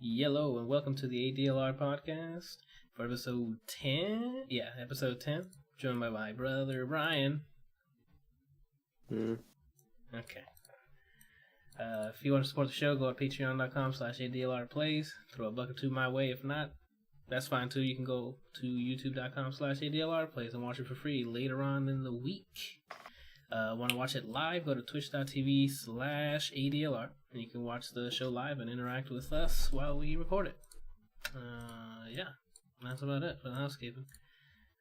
Hello and welcome to the ADLR Podcast for episode 10. Yeah, episode 10. Joined by my brother Brian. Okay. If you want to support the show, go to patreon.com/ADLRplays. Throw a buck or two my way. If not, that's fine too. You can go to youtube.com/ADLRplays and watch it for free later on in the week. Want to watch it live? Go to twitch.tv/ADLR and you can watch the show live and interact with us while we record it. Yeah, that's about it for the housekeeping.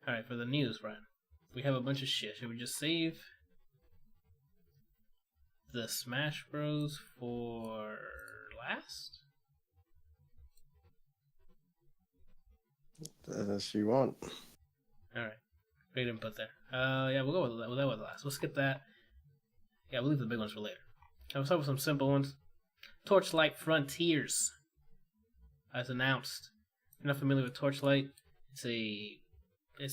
Alright, for the news, Brian. We have a bunch of shit. Should we just save the Smash Bros for last? As you want. Alright. Great input there. Yeah, we'll go with that with last. We'll skip that. Yeah, we'll leave the big ones for later. I'll start with some simple ones. Torchlight Frontiers, as announced. If you're not familiar with Torchlight, it's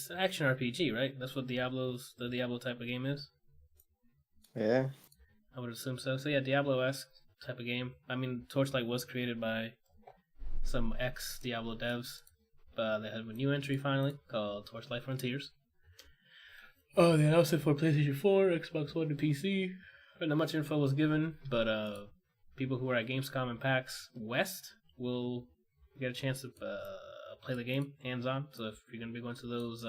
an action RPG, right? That's what the Diablo type of game is. Yeah. I would assume so. So yeah, Diablo-esque type of game. I mean, Torchlight was created by some ex-Diablo devs. They have a new entry finally called Torchlight Frontiers. Oh, they announced it for PlayStation 4, Xbox One, and PC. Not much info was given, but people who are at Gamescom and PAX West will get a chance to play the game hands-on. So if you're going to be going to those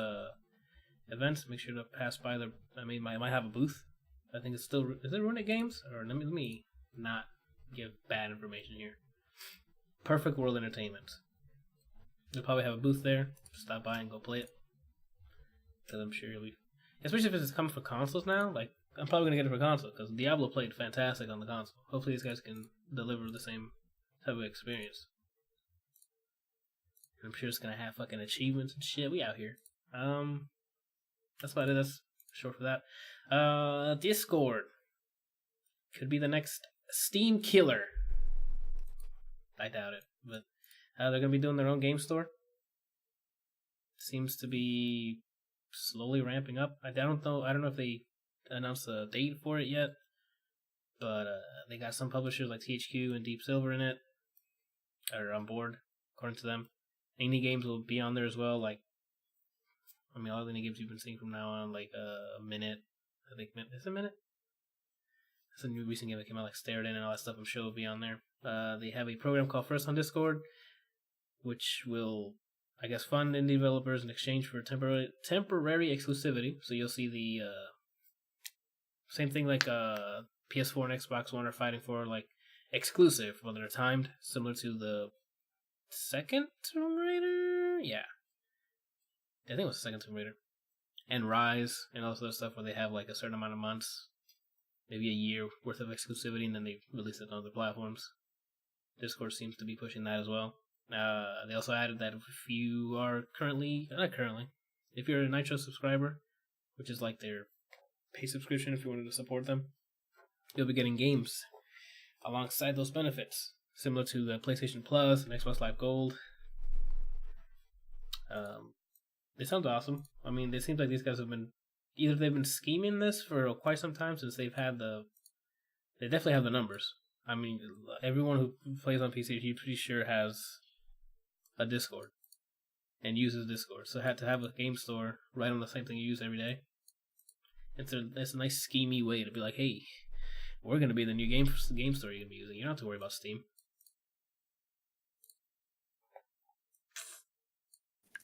events, make sure to pass by the... I mean, might have a booth. I think it's still... Is it Runic Games? Or let me not give bad information here. Perfect World Entertainment. They'll probably have a booth there. Stop by and go play it. Because I'm sure you'll be... Especially if it's coming for consoles now. Like, I'm probably going to get it for console. Because Diablo played fantastic on the console. Hopefully these guys can deliver the same type of experience. I'm sure it's going to have fucking achievements and shit. We out here. That's about it. That's short for that. Discord. Could be the next Steam killer. I doubt it. But they're going to be doing their own game store. Seems to be slowly ramping up. I don't know if they announced a date for it yet. But they got some publishers like THQ and Deep Silver in it. Are on board, according to them. Indie games will be on there as well. Like, I mean, all the indie games you've been seeing from now on, like a minute. I think is it a minute? It's a new recent game that came out, like Stared In and all that stuff. I'm sure will be on there. They have a program called First on Discord, which will, I guess, fund indie developers in exchange for temporary exclusivity. So you'll see the same thing like PS4 and Xbox One are fighting for, like exclusive when they're timed, similar to the second Tomb Raider. Yeah, I think it was the second Tomb Raider, and Rise and all this other stuff where they have like a certain amount of months, maybe a year worth of exclusivity, and then they release it on other platforms. Discord seems to be pushing that as well. They also added that if you are if you're a Nitro subscriber, which is like their pay subscription if you wanted to support them, you'll be getting games alongside those benefits, similar to the PlayStation Plus and Xbox Live Gold. It sounds awesome. I mean, it seems like these guys have been... Either they've been scheming this for quite some time since they've had the... They definitely have the numbers. I mean, everyone who plays on PC, I'm pretty sure has a Discord and uses Discord. So to have a game store right on the same thing you use every day, it's a nice schemey way to be like, hey, we're going to be the new game store you're going to be using. You don't have to worry about Steam.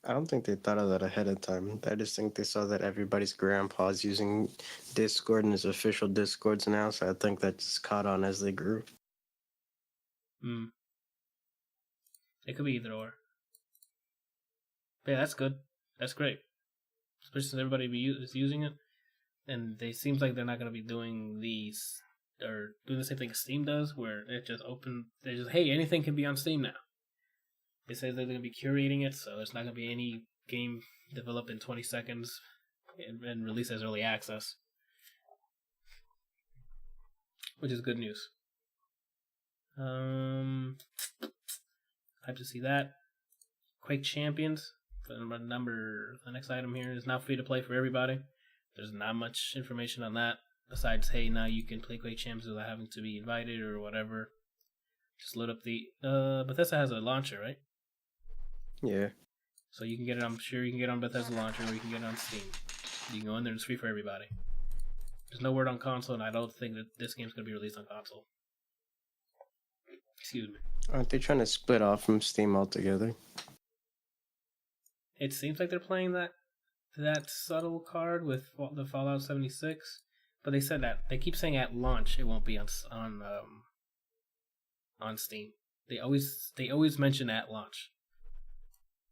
I don't think they thought of that ahead of time. I just think they saw that everybody's grandpa's using Discord and his official Discords now, so I think that just caught on as they grew. It could be either or. But yeah, that's good. That's great. Especially since everybody is using it. And it seems like they're not going to be doing these, or doing the same thing Steam does, where it just hey, anything can be on Steam now. They say they're going to be curating it, so it's not going to be any game developed in 20 seconds and released as early access. Which is good news. Hype to see that. Quake Champions, the next item here, is now free to play for everybody. There's not much information on that, besides, hey, now you can play Quake Champions without having to be invited or whatever. Just load up the Bethesda has a launcher, right? Yeah. So you can get it. I'm sure you can get it on Bethesda launcher, or you can get it on Steam. You can go in there. It's free for everybody. There's no word on console, and I don't think that this game's gonna be released on console. Excuse me. Aren't they trying to split off from Steam altogether? It seems like they're playing that subtle card with the Fallout 76, but they said that they keep saying at launch it won't be on Steam. They always mention at launch.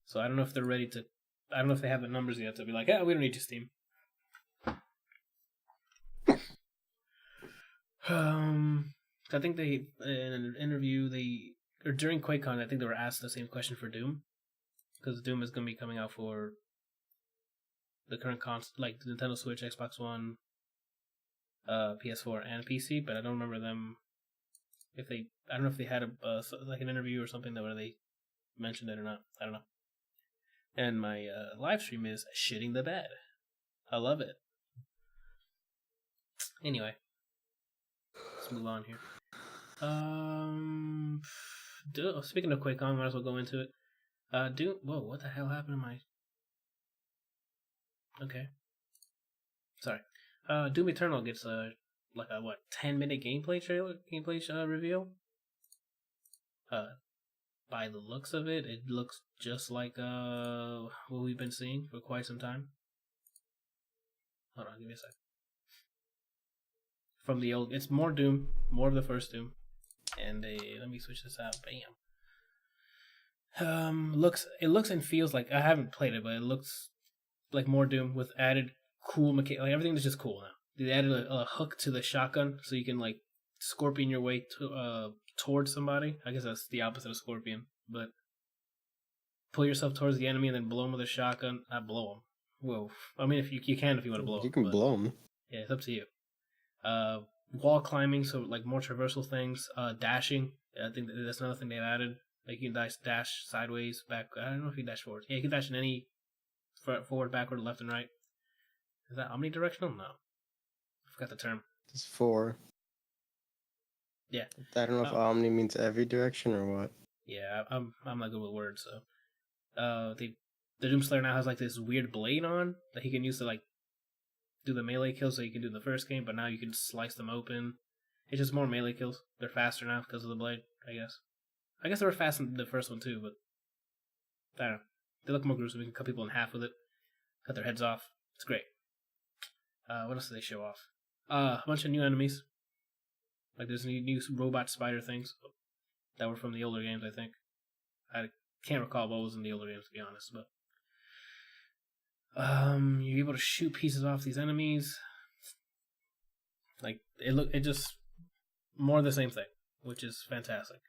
So I don't know if they're ready to. I don't know if they have the numbers yet to be like, yeah, we don't need your Steam. I think they in an interview or during QuakeCon, I think they were asked the same question for Doom, because Doom is going to be coming out for the current console, like the Nintendo Switch, Xbox One, PS4, and PC. But I don't remember them if they. I don't know if they had like an interview or something where they mentioned it or not. I don't know. And my live stream is shitting the bed. I love it. Anyway, let's move on here. Speaking of QuakeCon, might as well go into it. Whoa, what the hell happened to my? Okay, sorry. Doom Eternal gets a 10-minute gameplay reveal. By the looks of it, it looks just like what we've been seeing for quite some time. Hold on, give me a sec. From the old, it's more Doom, more of the first Doom, and let me switch this out. Bam. It looks and feels like, I haven't played it, but it looks like more Doom with added cool mechanics. Like, everything is just cool now. They added a hook to the shotgun, so you can like scorpion your way towards somebody. I guess that's the opposite of scorpion, but pull yourself towards the enemy and then blow them with a shotgun. Not blow them. Whoa. I mean, if you can if you want to blow them. You can blow them. Yeah, it's up to you. Wall climbing, so like more traversal things. Dashing. I think that's another thing they've added. Like you can dash sideways, back. I don't know if you dash forward. Yeah, you can dash in any forward, backward, left, and right. Is that omnidirectional? No. I forgot the term. It's 4. Yeah. I don't know if omni means every direction or what. Yeah, I'm not good with words, so. The Doomslayer now has like this weird blade on that he can use to like do the melee kills that you can do in the first game, but now you can slice them open. It's just more melee kills. They're faster now because of the blade, I guess. I guess they were fast in the first one too, but I don't know. They look more gruesome. You can cut people in half with it, cut their heads off. It's great. What else did they show off? A bunch of new enemies. Like there's new robot spider things that were from the older games, I think. I can't recall what was in the older games, to be honest, but you're able to shoot pieces off these enemies. Like it just more of the same thing, which is fantastic.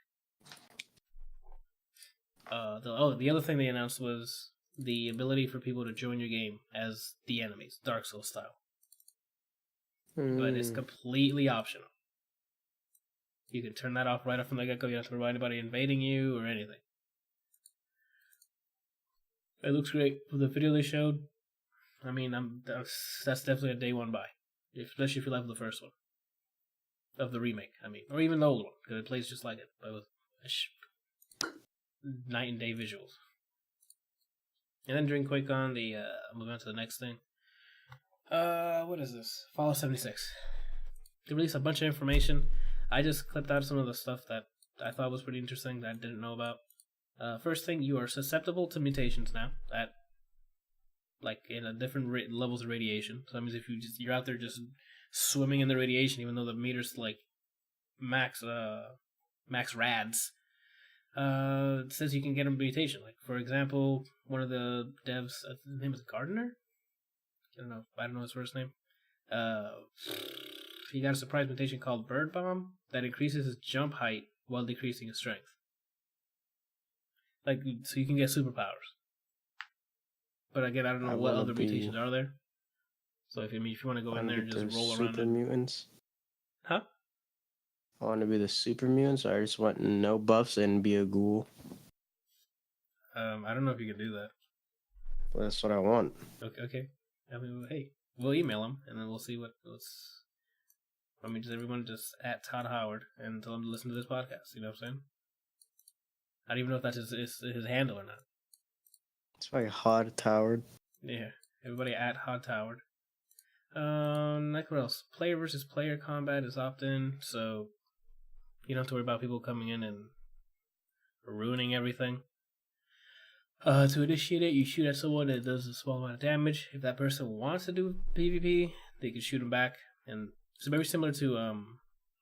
The other thing they announced was the ability for people to join your game as the enemies, Dark Souls style. But it's completely optional. You can turn that off right off from the get-go. You don't have to worry about anybody invading you or anything. It looks great. For the video they showed, I mean, that's definitely a day one buy. Especially if you like the first one. Of the remake, I mean. Or even the old one, because it plays just like it. But with night and day visuals. And then during QuakeCon, moving on to the next thing. What is this? Fallout 76. They released a bunch of information. I just clipped out some of the stuff that I thought was pretty interesting that I didn't know about. First thing, you are susceptible to mutations now. At like in a different levels of radiation. So that means if you're out there just swimming in the radiation, even though the meter's like max rads. It says you can get a mutation. Like for example, one of the devs, his name is Gardner. I don't know his first name. He got a surprise mutation called Bird Bomb that increases his jump height while decreasing his strength. Like, so you can get superpowers. But again, I don't know what other mutations are there. So if you want to go in there and just roll around. Super mutants. Huh? I want to be the super mutants, or I just want no buffs and be a ghoul. I don't know if you can do that. Well, that's what I want. Okay. I mean, hey, we'll email him and then we'll see what's. I mean, just everyone just at Todd Howard and tell him to listen to this podcast. You know what I'm saying? I don't even know if that's his handle or not. It's like Hod Howard. Yeah, everybody at Hod Howard. Like what else? Player versus player combat is opt-in, so you don't have to worry about people coming in and ruining everything. To initiate it, you shoot at someone that does a small amount of damage. If that person wants to do PvP, they can shoot them back, and it's very similar to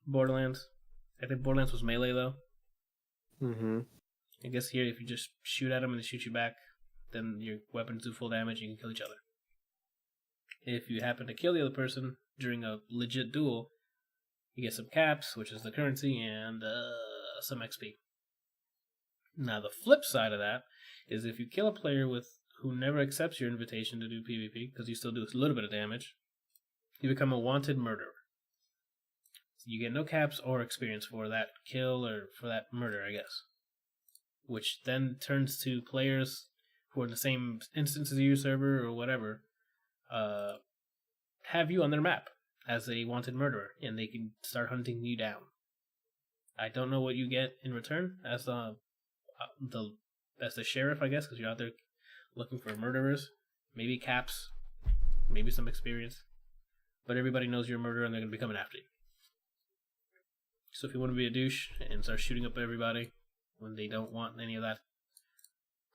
Borderlands. I think Borderlands was melee though. Mm-hmm. I guess here, if you just shoot at them and they shoot you back, then your weapons do full damage and you can kill each other. If you happen to kill the other person during a legit duel, you get some caps, which is the currency, and some XP. Now, the flip side of that is if you kill a player who never accepts your invitation to do PvP, because you still do a little bit of damage, you become a wanted murderer. You get no caps or experience for that kill or for that murder, I guess. Which then turns to players who are in the same instance as your server or whatever, have you on their map as a wanted murderer, and they can start hunting you down. I don't know what you get in return as the sheriff, I guess, because you're out there looking for murderers. Maybe caps, maybe some experience, but everybody knows you're a murderer and they're going to be coming after you. So if you want to be a douche and start shooting up everybody when they don't want any of that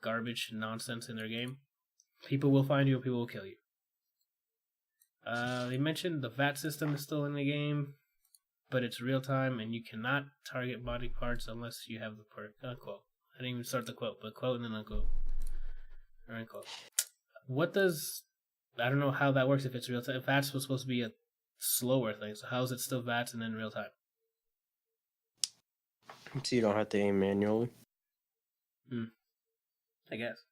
garbage nonsense in their game, people will find you and people will kill you. They mentioned the VAT system is still in the game, but it's real time and you cannot target body parts unless you have the perk. Unquote. I didn't even start the quote, but quote and then unquote. Or unquote. I don't know how that works if it's real time. VATS was supposed to be a slower thing, so how is it still VATS and then real time? So you don't have to aim manually? I guess.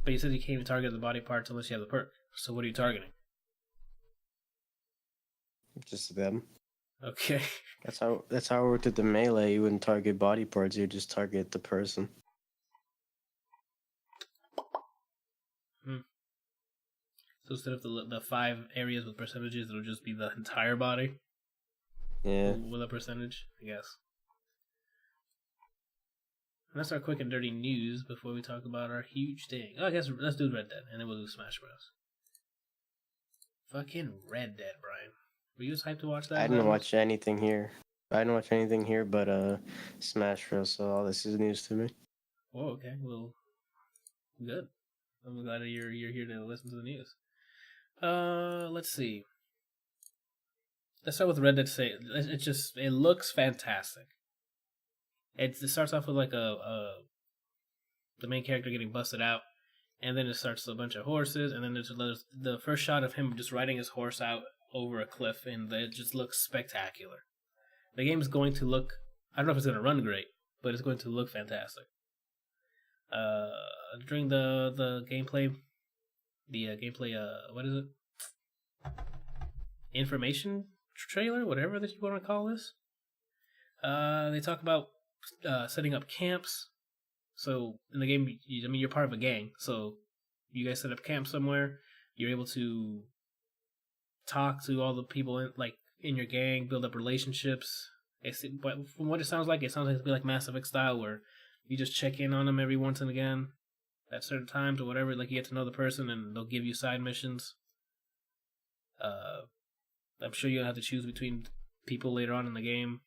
But you said you can't even target the body parts unless you have the perk. So what are you targeting? Just them. Okay. That's how it worked at the melee. You wouldn't target body parts, you just target the person. So instead of the 5 areas with percentages, it'll just be the entire body? Yeah. With a percentage, I guess. And that's our quick and dirty news before we talk about our huge thing. Oh, I guess let's do Red Dead, and then we'll do Smash Bros. Fucking Red Dead, Brian. Were you hyped to watch that? I didn't watch anything here. But Smash Bros. So all this is news to me. Oh, okay. Well, good. I'm glad that you're here to listen to the news. Let's see. Let's start with Red Dead. It looks fantastic. It starts off with like the main character getting busted out, and then it starts with a bunch of horses, and then there's the first shot of him just riding his horse out over a cliff, and it just looks spectacular. The game's going to look, I don't know if it's going to run great, but it's going to look fantastic. During the gameplay, what is it? Information trailer, whatever that you want to call this. They talk about setting up camps. So in the game, you're part of a gang. So you guys set up camp somewhere. You're able to talk to all the people in your gang, build up relationships. But from what it sounds like it'll be like Mass Effect style, where you just check in on them every once and again at certain times or whatever. Like you get to know the person, and they'll give you side missions. I'm sure you'll have to choose between people later on in the game.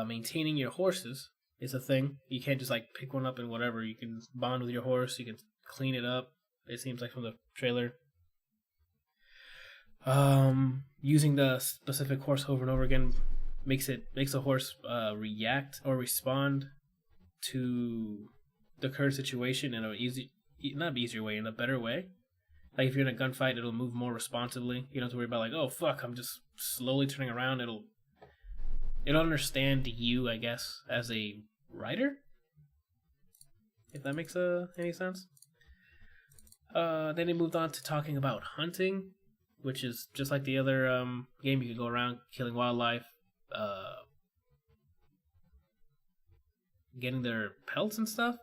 Maintaining your horses is a thing. You can't just pick one up and whatever. You can bond with your horse. You can clean it up. It seems like from the trailer. Using the specific horse over and over again makes a horse react or respond to the current situation in easier way, in a better way. Like if you're in a gunfight, it'll move more responsibly. You don't have to worry about oh fuck, I'm just slowly turning around. It'll understand you, I guess, as a rider. If that makes any sense. Then they moved on to talking about hunting, which is just like the other game. You can go around killing wildlife, getting their pelts and stuff.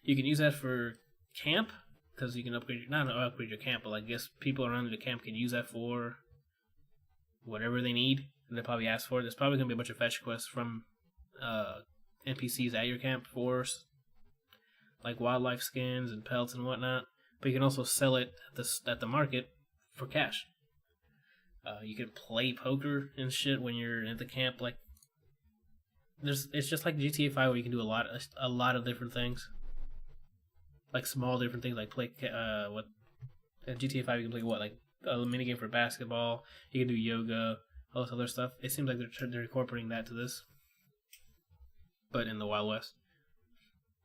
You can use that for camp, because you can upgrade your camp, but I guess people around the camp can use that for whatever they need. And they probably ask for it. There's probably gonna be a bunch of fetch quests from NPCs at your camp for like wildlife skins and pelts and whatnot. But you can also sell it at the market for cash. You can play poker and shit when you're at the camp. Like, it's just like GTA 5 where you can do a lot of different things, like small different things, like play what at GTA 5 you can play like a minigame for basketball. You can do yoga, all this other stuff. It seems like they're incorporating that to this, but in the Wild West.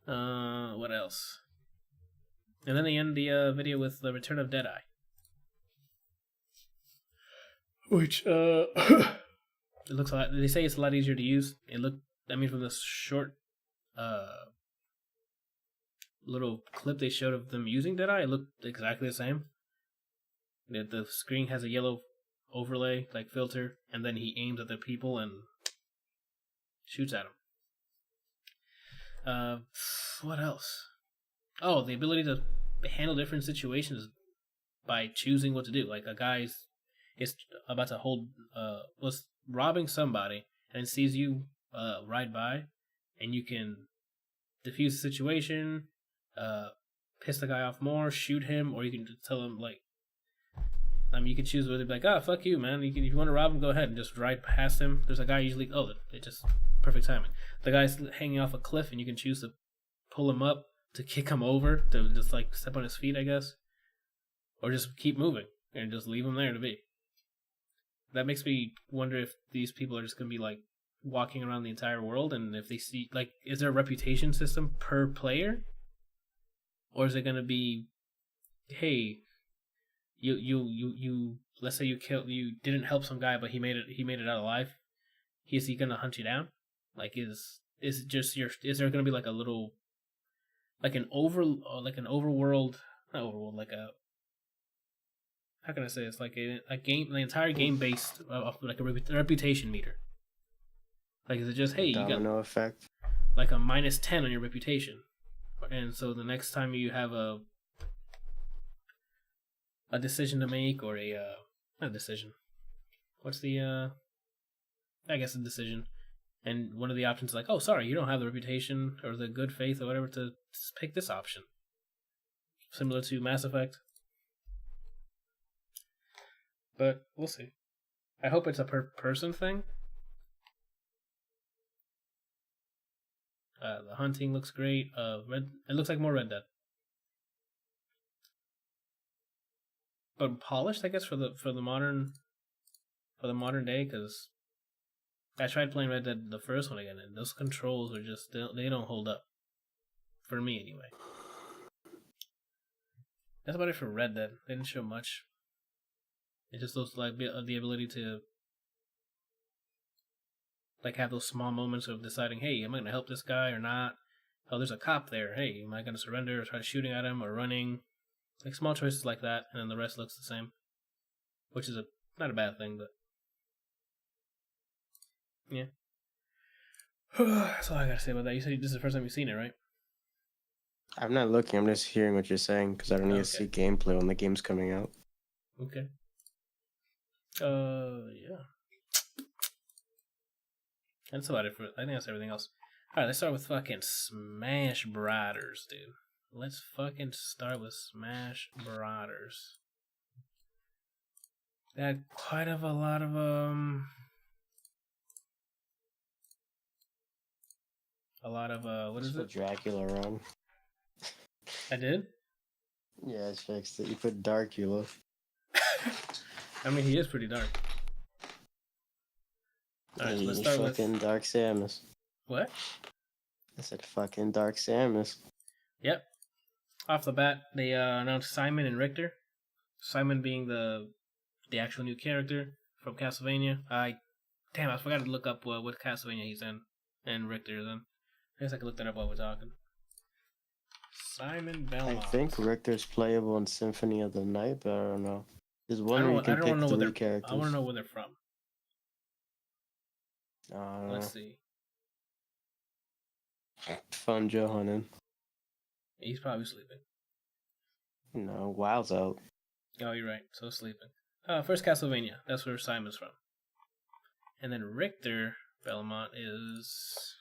What else? And then they end the video with the return of Deadeye. Which, it looks a lot, they say it's a lot easier to use. From the short, little clip they showed of them using Deadeye, it looked exactly the same. The screen has a yellow overlay, like filter, and then he aims at the people and shoots at them. What else? Oh, the ability to handle different situations by choosing what to do. Like a guy's is about to was robbing somebody and sees you ride by, and you can defuse the situation, piss the guy off more, shoot him, or you can tell him like, you can choose whether to be like, fuck you, man. If you want to rob him, go ahead and just ride past him. There's a guy usually, it just perfect timing. The guy's hanging off a cliff, and you can choose to pull him up, to kick him over, to just like step on his feet, I guess, or just keep moving and just leave him there to be. That makes me wonder if these people are just going to be like walking around the entire world, and if they see, like, is there a reputation system per player? Or is it going to be, hey, you let's say you didn't help some guy, but he made it out alive. Is he going to hunt you down? Like, is there going to be like a little, like an overworld, not overworld, like a, how can I say it's like a game, the entire game based off like a reputation meter. Like, is it just, hey, you got domino effect, like a -10 on your reputation, and so the next time you have a decision to make, or not a decision, what's the I guess a decision, and one of the options is like, oh, sorry, you don't have the reputation or the good faith or whatever to pick this option. Similar to Mass Effect. But we'll see. I hope it's a per-person thing. The hunting looks great. It looks like more Red Dead, but polished, I guess, for the modern day. Because I tried playing Red Dead, the first one again, and those controls are just they don't hold up for me anyway. That's about it for Red Dead. They didn't show much. It just looks like the ability to like have those small moments of deciding, hey, am I going to help this guy or not? Oh, there's a cop there. Hey, am I going to surrender or try shooting at him or running? Like small choices like that, and then the rest looks the same, which is not a bad thing, but yeah. That's all I gotta say about that. You said this is the first time you've seen it, right? I'm not looking. I'm just hearing what you're saying because I don't need to see gameplay when the game's coming out. Okay. Yeah. That's about it for. I think that's everything else. All right, let's start with fucking Smash Brothers, dude. Let's fucking start with Smash Brothers. They had quite a lot of what is it? Dracula run. I did? Yeah, it's fixed it. You put Darkula. I mean, he is pretty dark. Alright, so let's start with fucking Dark Samus. What? I said fucking Dark Samus. Yep. Off the bat, they announced Simon and Richter. Simon being the actual new character from Castlevania. I forgot to look up what Castlevania he's in, and Richter is in. I guess I could look that up while we're talking. Simon Belmont. I think Richter's playable in Symphony of the Night, but I don't know. There's one where you can pick 3 characters. I want to know where they're from. Let's Let's see. Fun Johanan. He's probably sleeping. No, Wild's out. Oh, you're right. So sleeping. First Castlevania. That's where Simon's from. And then Richter Belmont is...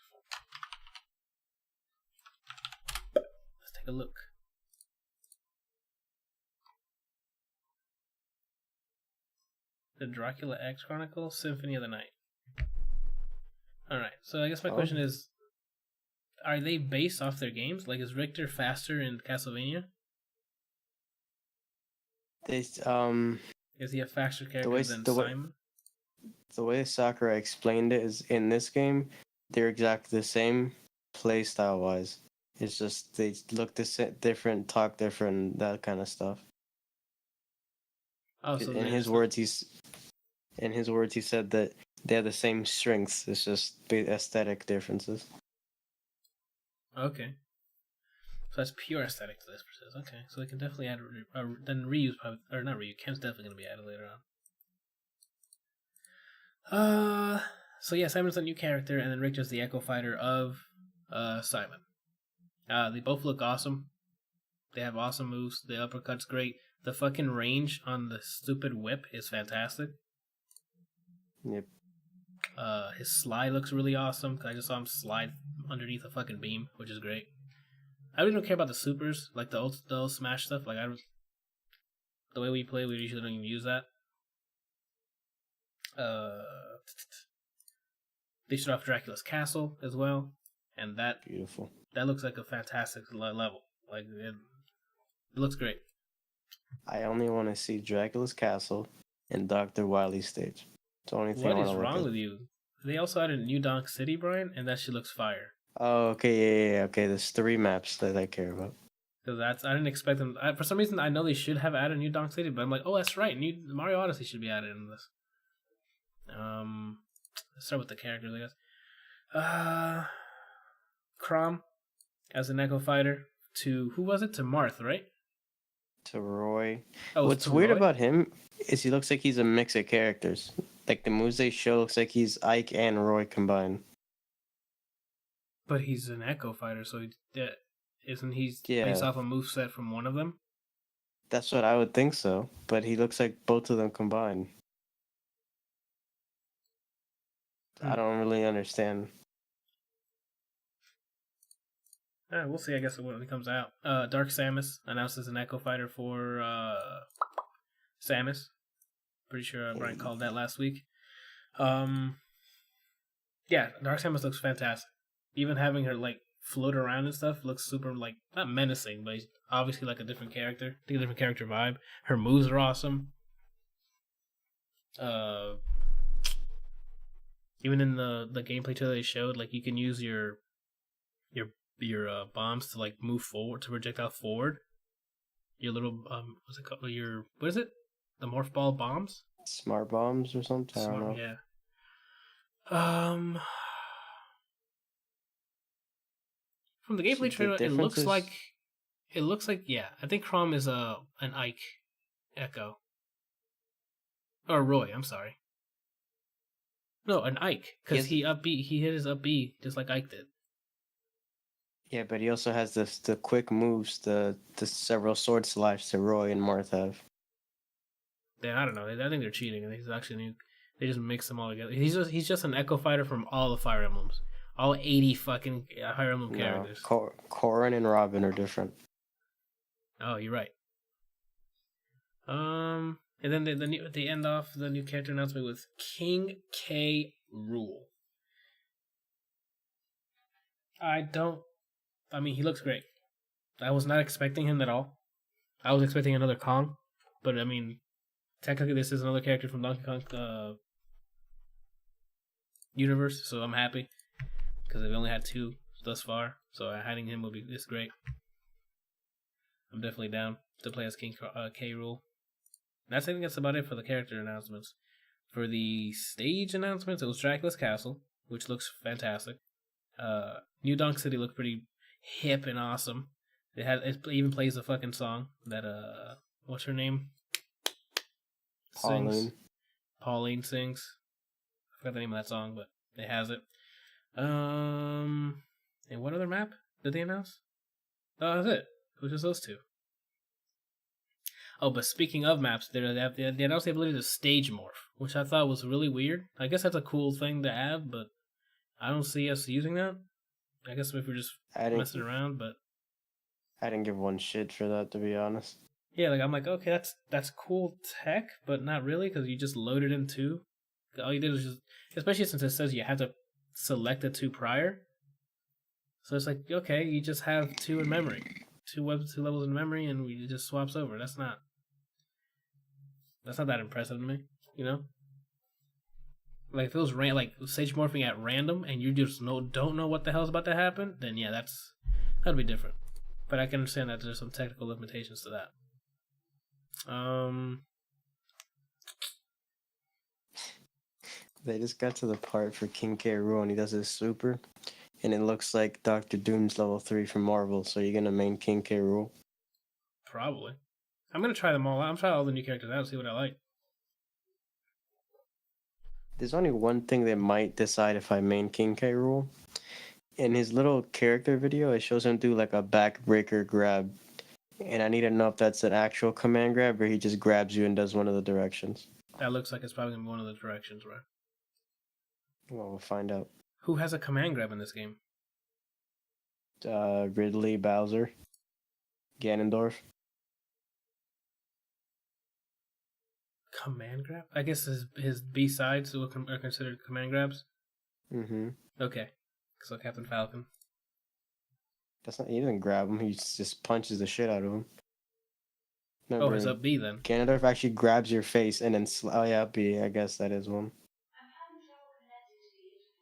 Let's take a look. The Dracula X Chronicle, Symphony of the Night. Alright, so I guess my question is, are they based off their games? Like, is Richter faster in Castlevania? Is he a faster character than Simon? The way Sakurai explained it is, in this game, they're exactly the same play style wise. It's just they look different, talk different, that kind of stuff. Oh, so in his words, he said that they have the same strengths. It's just aesthetic differences. Okay. So that's pure aesthetic to this process. Okay, so they can definitely add then Ryu's probably, or not Ryu. Ken's definitely gonna be added later on. So yeah, Simon's a new character, and then Richter's the Echo Fighter of Simon. They both look awesome. They have awesome moves. The uppercut's great. The fucking range on the stupid whip is fantastic. Yep. His slide looks really awesome. I just saw him slide underneath a fucking beam, which is great. I really don't care about the supers, like the old Smash stuff. Like the way we play, we usually don't even use that. They showed off Dracula's castle as well, and that beautiful. That looks like a fantastic level. Like it looks great. I only want to see Dracula's castle and Dr. Wily's stage. It's the only thing what is wrong with you? They also added New Donk City, Brian, and that shit looks fire. Oh, okay, yeah. Okay, there's 3 maps that I care about. Because I didn't expect them. For some reason, I know they should have added New Donk City, but I'm like, oh, that's right. Mario Odyssey should be added in this. Let's start with the characters, I guess. Crom as an Echo Fighter to who was it? To Marth, right? To Roy. Oh, what's weird about him is he looks like he's a mix of characters. Like the moves they show looks like he's Ike and Roy combined. But he's an Echo Fighter, so isn't he based off a moveset from one of them? That's what I would think so. But he looks like both of them combined. I don't really understand. We'll see, I guess, when it comes out. Dark Samus announced as an Echo Fighter for Samus. Pretty sure Brian called that last week. Yeah, Dark Samus looks fantastic. Even having her, like, float around and stuff looks super, like, not menacing, but obviously like a different character. I think a different character vibe. Her moves are awesome. Even in the gameplay trailer they showed, like, you can use your bombs to, like, move forward, to projectile forward. Your little what's it called? What is it? The morph ball bombs? Smart bombs or something. I don't know. Yeah. From the gameplay trailer, it looks like yeah. I think Crom is an Ike Echo. Or Roy. I'm sorry. No, an Ike, because he hit his up B just like Ike did. Yeah, but he also has the quick moves, the several sword slash that Roy and Marth have. Yeah, I don't know. I think they're cheating. I think it's actually new. They just mix them all together. He's just an Echo Fighter from all the Fire Emblems, all 80 fucking Fire Emblem characters. Corrin and Robin are different. Oh, you're right. And then they end off the new character announcement with King K. Rool. I mean, he looks great. I was not expecting him at all. I was expecting another Kong, but I mean, technically this is another character from Donkey Kong universe, so I'm happy because they've only had 2 thus far. So adding him will be this great. I'm definitely down to play as King K. Rool. I think that's about it for the character announcements. For the stage announcements, it was Dracula's Castle, which looks fantastic. New Donk City looked pretty hip and awesome. It even plays the fucking song that what's her name? Pauline sings. I forgot the name of that song, but it has it. And what other map did they announce? Oh, that's it. It was just those 2. Oh, but speaking of maps, they announced the ability to stage morph, which I thought was really weird. I guess that's a cool thing to add, but I don't see us using that. I guess if we're just I didn't. messing around, but I didn't give one shit for that, to be honest. yeah, like I'm like, okay, that's cool tech, but not really because you just loaded in two. All you did was just, especially since it says you have to select the two prior. So it's like, okay, you just have two in memory, two levels in memory, and it just swaps over. That's not that impressive to me, you know. Like if it was like stage morphing at random, and you just don't know what the hell's about to happen, then yeah, that'd be different. But I can understand that there's some technical limitations to that. They just got to the part for King K. Rool and he does his super, and it looks like Doctor Doom's level 3 from Marvel. So you're gonna main King K. Rool? Probably. I'm gonna try them all out. I'm trying all the new characters out and see what I like. There's only one thing that might decide if I main King K. Rool. In his little character video, it shows him do like a backbreaker grab. And I need to know if that's an actual command grab or he just grabs you and does one of the directions. That looks like it's probably gonna be one of the directions, right? Well, we'll find out. Who has a command grab in this game? Ridley, Bowser, Ganondorf. Command grab? I guess his B sides are considered command grabs. Mm-hmm. Okay, so Captain Falcon. That's not. He doesn't grab him. He just punches the shit out of him. Oh, his up B then. Ganondorf actually grabs your face and then oh yeah, up B. I guess that is one. I'm having trouble connecting to the internet.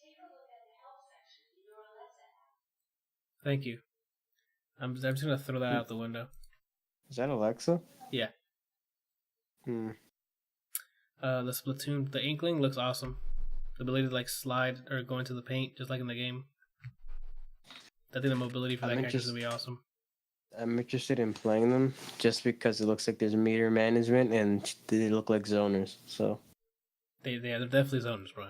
Take a look at the help section in your Alexa app. Thank you. I'm just gonna throw that out the window. Is that Alexa? Yeah. Hmm. The Splatoon, the Inkling looks awesome. The ability to like slide or go into the paint, just like in the game. I think the mobility for that character is gonna be awesome. I'm interested in playing them just because it looks like there's meter management and they look like zoners. So they're definitely zoners, bro.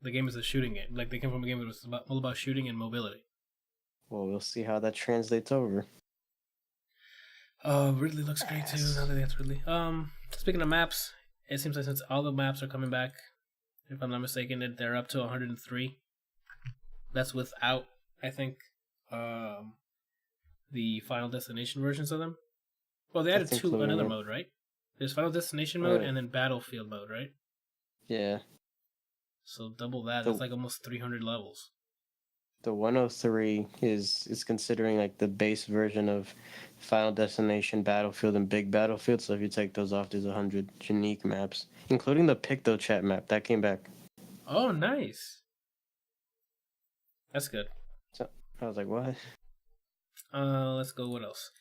The game is a shooting game. Like they came from a game that was all about shooting and mobility. Well, we'll see how that translates over. Ridley looks great too. Now that that's Ridley. Speaking of maps, it seems like since all the maps are coming back, if I'm not mistaken, they're up to 103. That's without, I think, the Final Destination versions of them. Well, they added another mode, right? There's Final Destination mode and then Battlefield mode, right? Yeah. So double that. That's like almost 300 levels. The 103 is considering like the base version of Final Destination, Battlefield, and Big Battlefield. So if you take those off, there's 100 unique maps, including the PictoChat map that came back. Oh, nice. That's good. So I was like, what? Let's go. What else?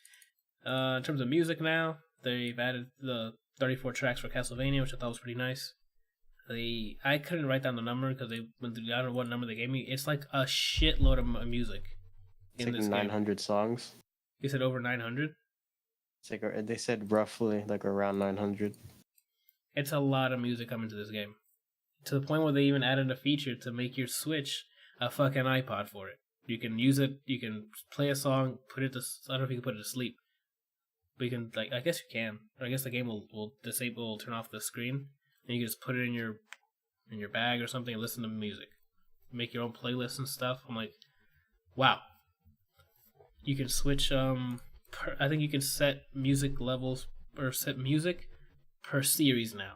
In terms of music now, they've added the 34 tracks for Castlevania, which I thought was pretty nice. I couldn't write down the number because I don't know what number they gave me. It's like a shitload of music. It's like 900 songs. You said over 900? It's like they said roughly like around 900. It's a lot of music coming to this game. To the point where they even added a feature to make your Switch a fucking iPod for it. You can use it, you can play a song, put it to, I don't know if you can put it to sleep. But you can, like, I guess you can. Or I guess the game will turn off the screen. And you can just put it in your bag or something and listen to music. Make your own playlists and stuff. I'm like, wow. You can switch, I think you can set music levels, or set music per series now.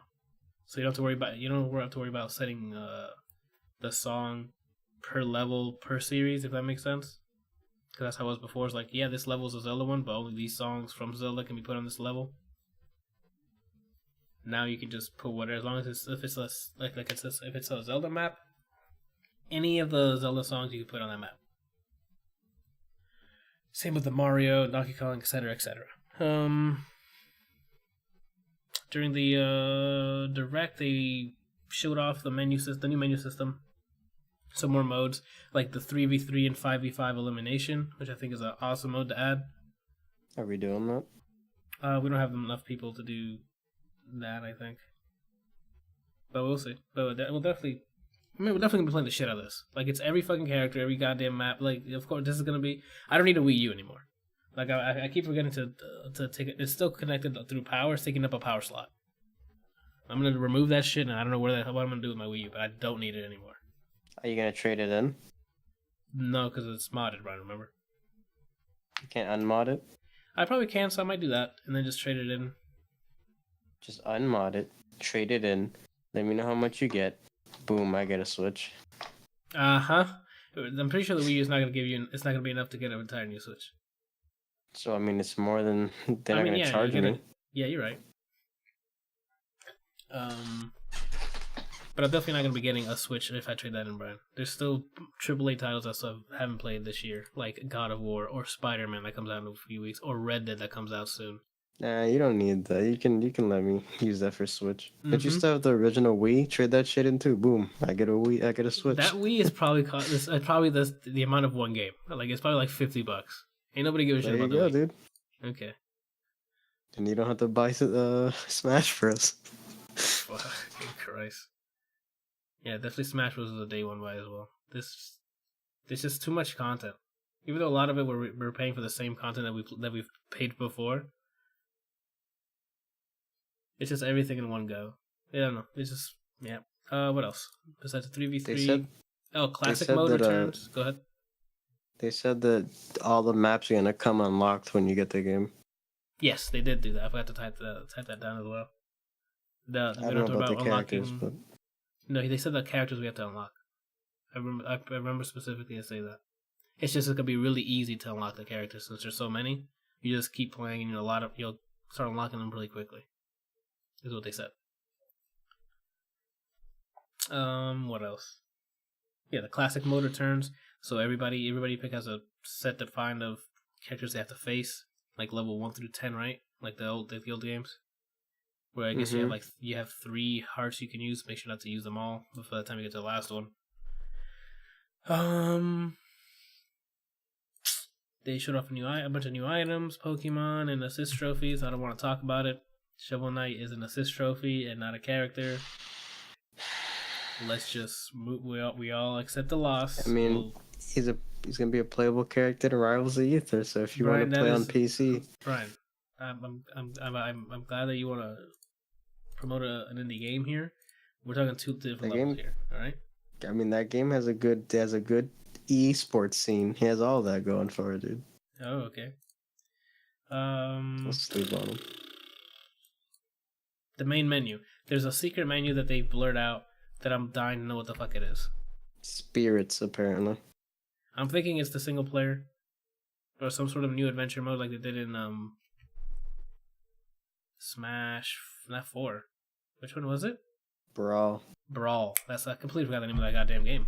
So you don't have to worry about setting the song per level per series, if that makes sense. Because that's how it was before. It's like, yeah, this level is a Zelda one, but only these songs from Zelda can be put on this level. Now you can just put whatever, as long as if it's a Zelda map, any of the Zelda songs you can put on that map. Same with the Mario, Donkey Kong, etc., etc. During the Direct, they showed off the new menu system. Some more modes, like the 3v3 and 5v5 elimination, which I think is an awesome mode to add. Are we doing that? We don't have enough people to do that, I think. But we'll see. But we'll definitely be playing the shit out of this. Like, it's every fucking character, every goddamn map. Like, of course, this is gonna be... I don't need a Wii U anymore. Like I keep forgetting to take it. It's still connected through power. It's taking up a power slot. I'm gonna remove that shit, and I don't know what I'm gonna do with my Wii U, but I don't need it anymore. Are you gonna trade it in? No, because it's modded, right? Remember? You can't unmod it. I probably can, so I might do that, and then just trade it in. Just unmod it, trade it in. Let me know how much you get. Boom, I get a Switch. Uh-huh. I'm pretty sure the Wii U is not gonna give you. It's not gonna be enough to get an entire new Switch. So I mean, it's more than they're not gonna charge me. Yeah, you're right. But I'm definitely not gonna be getting a Switch if I trade that in, Brian. There's still AAA titles I still haven't played this year, like God of War or Spider-Man that comes out in a few weeks, or Red Dead that comes out soon. Nah, you don't need that. You can let me use that for Switch. But you still have the original Wii. Trade that shit in too. Boom, I get a Wii. I get a Switch. That Wii is probably the amount of one game. Like it's probably like $50. Ain't nobody give a shit about the Wii. There you go, dude. Okay. And you don't have to buy Smash Bros. Fucking Christ. Yeah, definitely Smash Bros. Is a day one buy as well. There's just too much content. Even though a lot of it we're paying for the same content that we've paid before. It's just everything in one go. I don't know. It's just yeah. What else besides the 3v3? Classic mode returns. Go ahead. They said that all the maps are gonna come unlocked when you get the game. Yes, they did do that. I forgot to type that down as well. I don't know about the characters, but no, they said the characters we have to unlock. I remember specifically to say that. It's just gonna be really easy to unlock the characters since there's so many. You just keep playing, and you'll start unlocking them really quickly. Is what they said. What else? Yeah, the classic mode returns. So everybody has a set defined of characters they have to face, like level 1 through 10, right? Like the old games. Where I guess you have 3 hearts you can use. Make sure not to use them all before the time you get to the last one. They showed off a bunch of new items, Pokemon, and assist trophies. I don't want to talk about it. Shovel Knight is an assist trophy and not a character. Let's just we all accept the loss. I mean, he's gonna be a playable character in Rivals of Aether. So if you want to play on PC, Brian, I'm glad that you want to promote an indie game here. We're talking 2 different levels here. All right. I mean, that game has a good esports scene. He has all that going for it, dude. Oh, okay. Let's sleep on him. The main menu. There's a secret menu that they blurred out that I'm dying to know what the fuck it is. Spirits, apparently. I'm thinking it's the single player. Or some sort of new adventure mode like they did in Smash, not 4. Which one was it? Brawl. I completely forgot the name of that goddamn game.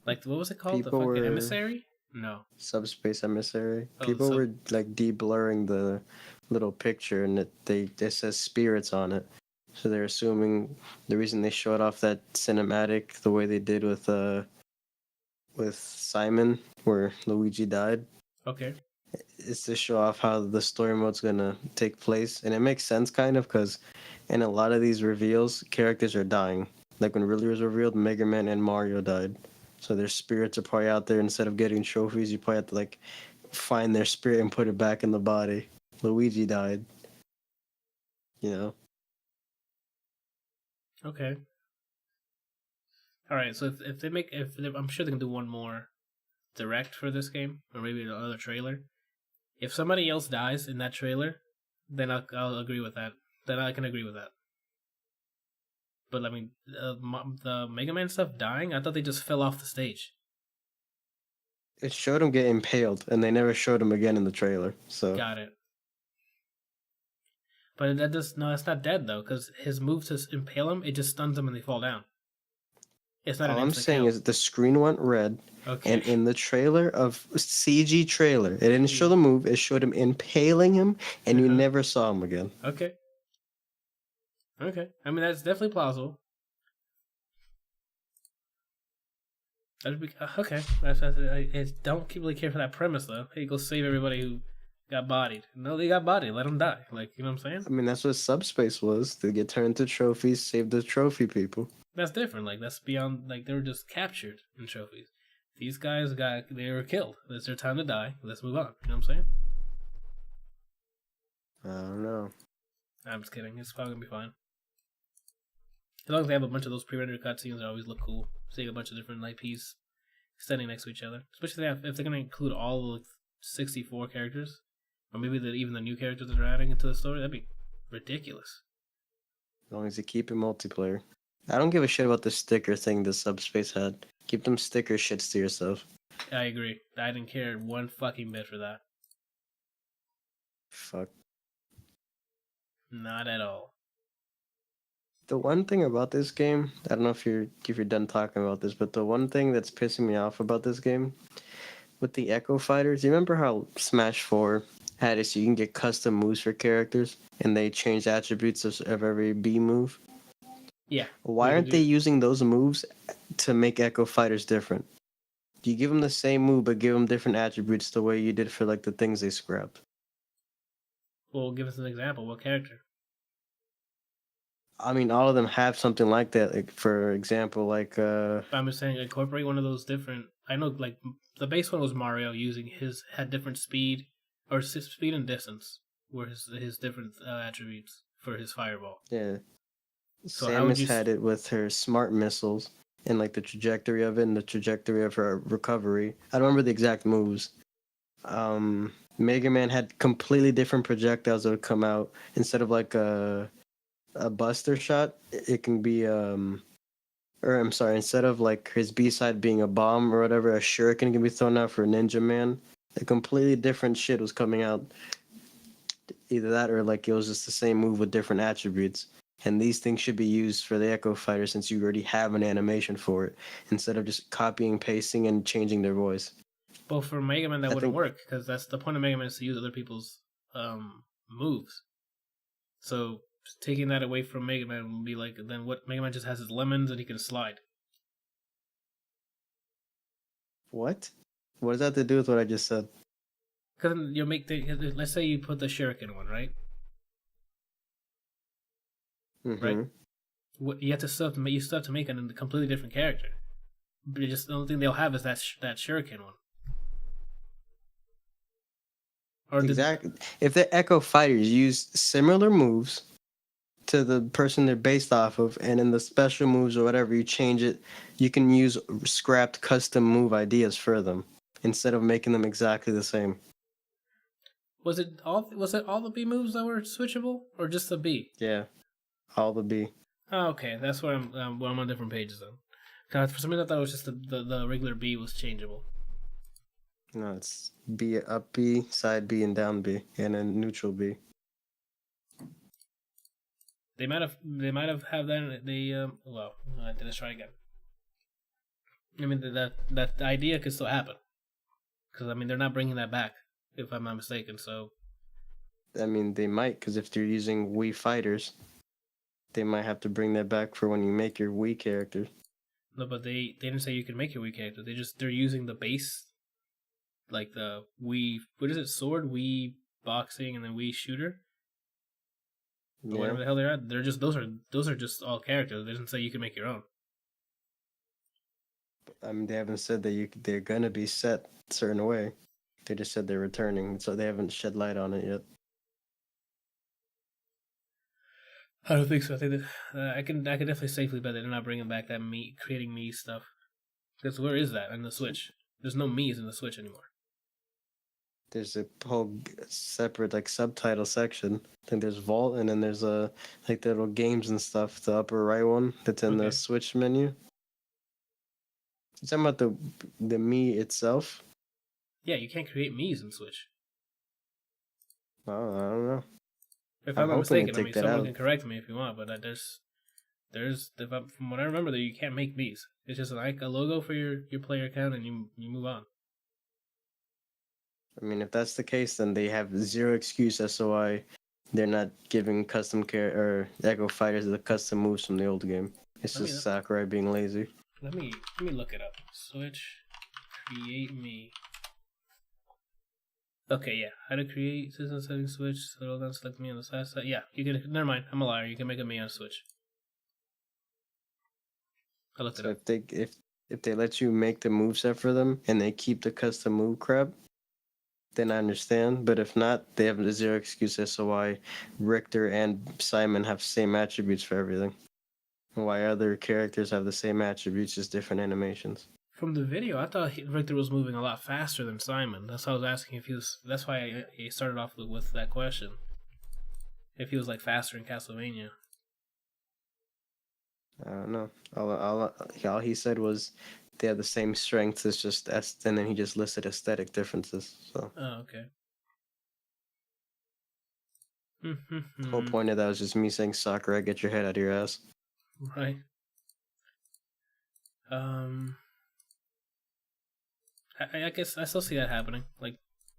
Like, what was it called? People the fucking Emissary? No. Subspace Emissary. Oh, People were like de-blurring the little picture, and it says spirits on it. So they're assuming the reason they showed off that cinematic the way they did with Simon, where Luigi died. Okay. Is to show off how the story mode's gonna take place, and it makes sense kind of because in a lot of these reveals, characters are dying. Like when Ridley was revealed, Mega Man and Mario died. So their spirits are probably out there. Instead of getting trophies, you probably have to like find their spirit and put it back in the body. Luigi died. You know. Okay. All right. So I'm sure they can do one more direct for this game, or maybe another trailer. If somebody else dies in that trailer, then I'll agree with that. Then I can agree with that. But I mean, the Mega Man stuff dying, I thought they just fell off the stage. It showed him get impaled, and they never showed him again in the trailer. So got it. But that's not dead though, because his move to impale him, it just stuns them and they fall down. It's not. All I'm saying is the screen went red, okay. And in the trailer of CG trailer, it didn't show the move. It showed him impaling him, and you never saw him again. Okay. I mean, that's definitely plausible. That'd be okay. I don't really care for that premise though. Hey, go save everybody who got bodied. No, they got bodied. Let them die. Like, you know what I'm saying? I mean, that's what Subspace was. They get turned into trophies, save the trophy people. That's different. Like, that's beyond. Like, they were just captured in trophies. These guys they were killed. It's their time to die. Let's move on. You know what I'm saying? I don't know. I'm just kidding. It's probably gonna be fine. As long as they have a bunch of those pre-rendered cutscenes, they always look cool. Seeing a bunch of different IPs standing next to each other, especially if they're gonna include all of the 64 characters, or maybe even the new characters that they're adding into the story. That'd be ridiculous. As long as you keep it multiplayer. I don't give a shit about the sticker thing the Subspace had. Keep them sticker shits to yourself. I agree. I didn't care one fucking bit for that. Fuck. Not at all. The one thing about this game, I don't know if you're done talking about this, but the one thing that's pissing me off about this game, with the Echo Fighters, you remember how Smash 4 had it so you can get custom moves for characters, and they change attributes of every B move? Yeah. Why aren't they using those moves to make Echo Fighters different? You give them the same move, but give them different attributes the way you did for like the things they scrapped. Well, give us an example. What character? I mean, all of them have something like that. Like, for example, like I'm just saying, incorporate one of those different. I know, like the base one was Mario had different speed or speed and distance were his different attributes for his fireball. yeah. So how would Samus you had it with her smart missiles and like the trajectory of it and the trajectory of her recovery. I don't remember the exact moves. Mega Man had completely different projectiles that would come out instead of like a buster shot. It can be or I'm sorry, instead of like his B side being a bomb or whatever, a shuriken can be thrown out for Ninja Man. A completely different shit was coming out. Either that or like it was just the same move with different attributes. And these things should be used for the Echo Fighter since you already have an animation for it, instead of just copying, pasting, and changing their voice. Well, for Mega Man that wouldn't work because that's the point of Mega Man is to use other people's moves. So taking that away from Mega Man would be like then what? Mega Man just has his lemons and he can slide. What? What does that have to do with what I just said? Because you make let's say you put the Shuriken one, right? Mm-hmm. Right. You still have to make a completely different character. But the only thing they'll have is that Shuriken one. Exactly. If the Echo Fighters use similar moves to the person they're based off of, and in the special moves or whatever you change it, you can use scrapped custom move ideas for them instead of making them exactly the same. Was it all the B moves that were switchable, or just the B? Yeah, all the B. Oh, okay, that's where I'm on different pages then. God, for some reason I thought it was just the regular B was changeable. No, it's B, up B, side B, and down B, and then neutral B. They might have have that. Let's try again. I mean that idea could still happen, because I mean they're not bringing that back, if I'm not mistaken. So, I mean they might, because if they're using Wii fighters, they might have to bring that back for when you make your Wii character. no, but they didn't say you can make your Wii character. They're using the base, like the Wii. What is it? Sword, Wii boxing, and then Wii shooter. Or whatever the hell they're at. They're just those are just all characters. They didn't say you can make your own. I mean, they haven't said that they're gonna be set a certain way. They just said they're returning, so they haven't shed light on it yet. I don't think so. I think that I can definitely safely bet that they're not bringing back that creating me stuff. Because where is that in the Switch? There's no me's in the Switch anymore. There's a whole separate like subtitle section. I think there's Vault, and then there's like the little games and stuff. The upper right one that's in the Switch menu. You talking about the me itself? Yeah, you can't create me's in Switch. Oh, I don't know. If I'm not mistaken, I mean, someone can correct me if you want, but from what I remember, that you can't make me's. It's just like a logo for your player account, and you move on. I mean, if that's the case, then they have zero excuse as to why they're not giving custom or Echo Fighters the custom moves from the old game. It's just Sakurai being lazy. Let me look it up. Switch create me. Okay, yeah. How to create system settings Switch. Scroll down, select me on the side. Yeah, you can. Never mind. I'm a liar. You can make a me on Switch. I looked it up. If they let you make the moveset for them and they keep the custom move crap, then I understand. But if not, they have zero excuse as to why Richter and Simon have same attributes for everything. Why other characters have the same attributes, just different animations. From the video, I thought Richter was moving a lot faster than Simon. That's why I was asking if he was. That's why I started off with that question. If he was like faster in Castlevania. I don't know. All he said was they have the same strengths. It's just and then he just listed aesthetic differences. So Oh, okay. the whole point of that was just me saying, "Sakura, get your head out of your ass." Right. I guess I still see that happening. Like,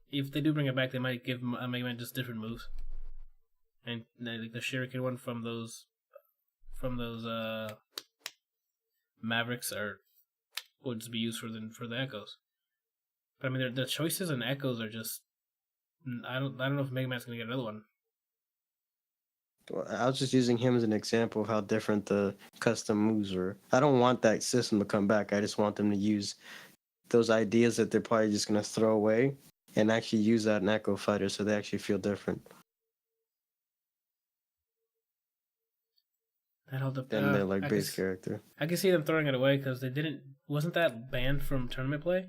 if they do bring it back, they might give Mega Man just different moves, and like the Shuriken one from those Mavericks would just be used for the Echoes. But I mean, the choices in Echoes are just I don't know if Mega Man's gonna get another one. Well, I was just using him as an example of how different the custom moves were. I don't want that system to come back. I just want them to use those ideas that they're probably just gonna throw away and actually use that in Echo Fighter so they actually feel different. That held up. Than their like base character. I can see them throwing it away because they didn't. Wasn't that banned from tournament play?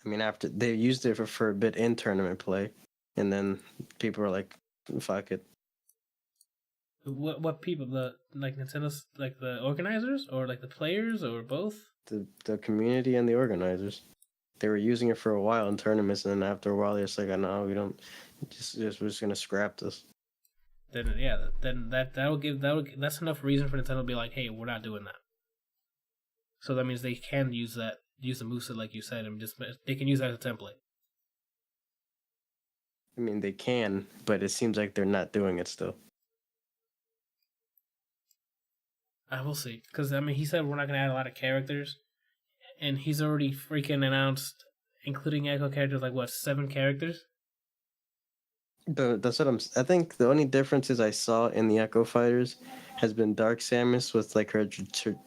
I mean, after they used it for a bit in tournament play, and then people were like, "Fuck it." What people, the like Nintendo's, like the organizers or like the players or both? The community and the organizers. They were using it for a while in tournaments, and then after a while, they're just like, "No, we don't. We're just gonna scrap this." Then yeah, then that's enough reason for Nintendo to be like, hey, we're not doing that. So that means they can use the moveset like you said, and just they can use that as a template. I mean, they can, but it seems like they're not doing it still. I will see, because I mean, he said we're not gonna add a lot of characters, and he's already freaking announced, including Echo characters, like what 7 characters. That's what I think the only differences I saw in the Echo Fighters has been Dark Samus with like her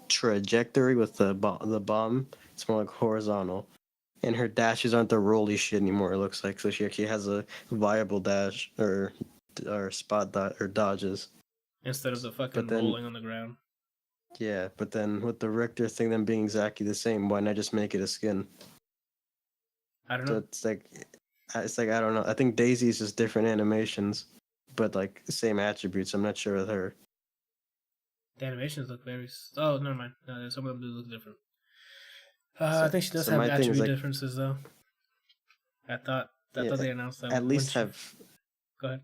trajectory with the bomb. It's more like horizontal, and her dashes aren't the rolly shit anymore. It looks like so she actually has a viable dash or spot dot or dodges Instead of the fucking rolling on the ground. Yeah, but then with the Richter thing, them being exactly the same, why not just make it a skin? I don't know. So it's like I don't know. I think Daisy's just different animations, but like the same attributes. I'm not sure with her. The animations look very. Oh, never mind. No, some of them do look different. I think she does have attribute like, differences though. I thought they announced that. At least have. Go ahead.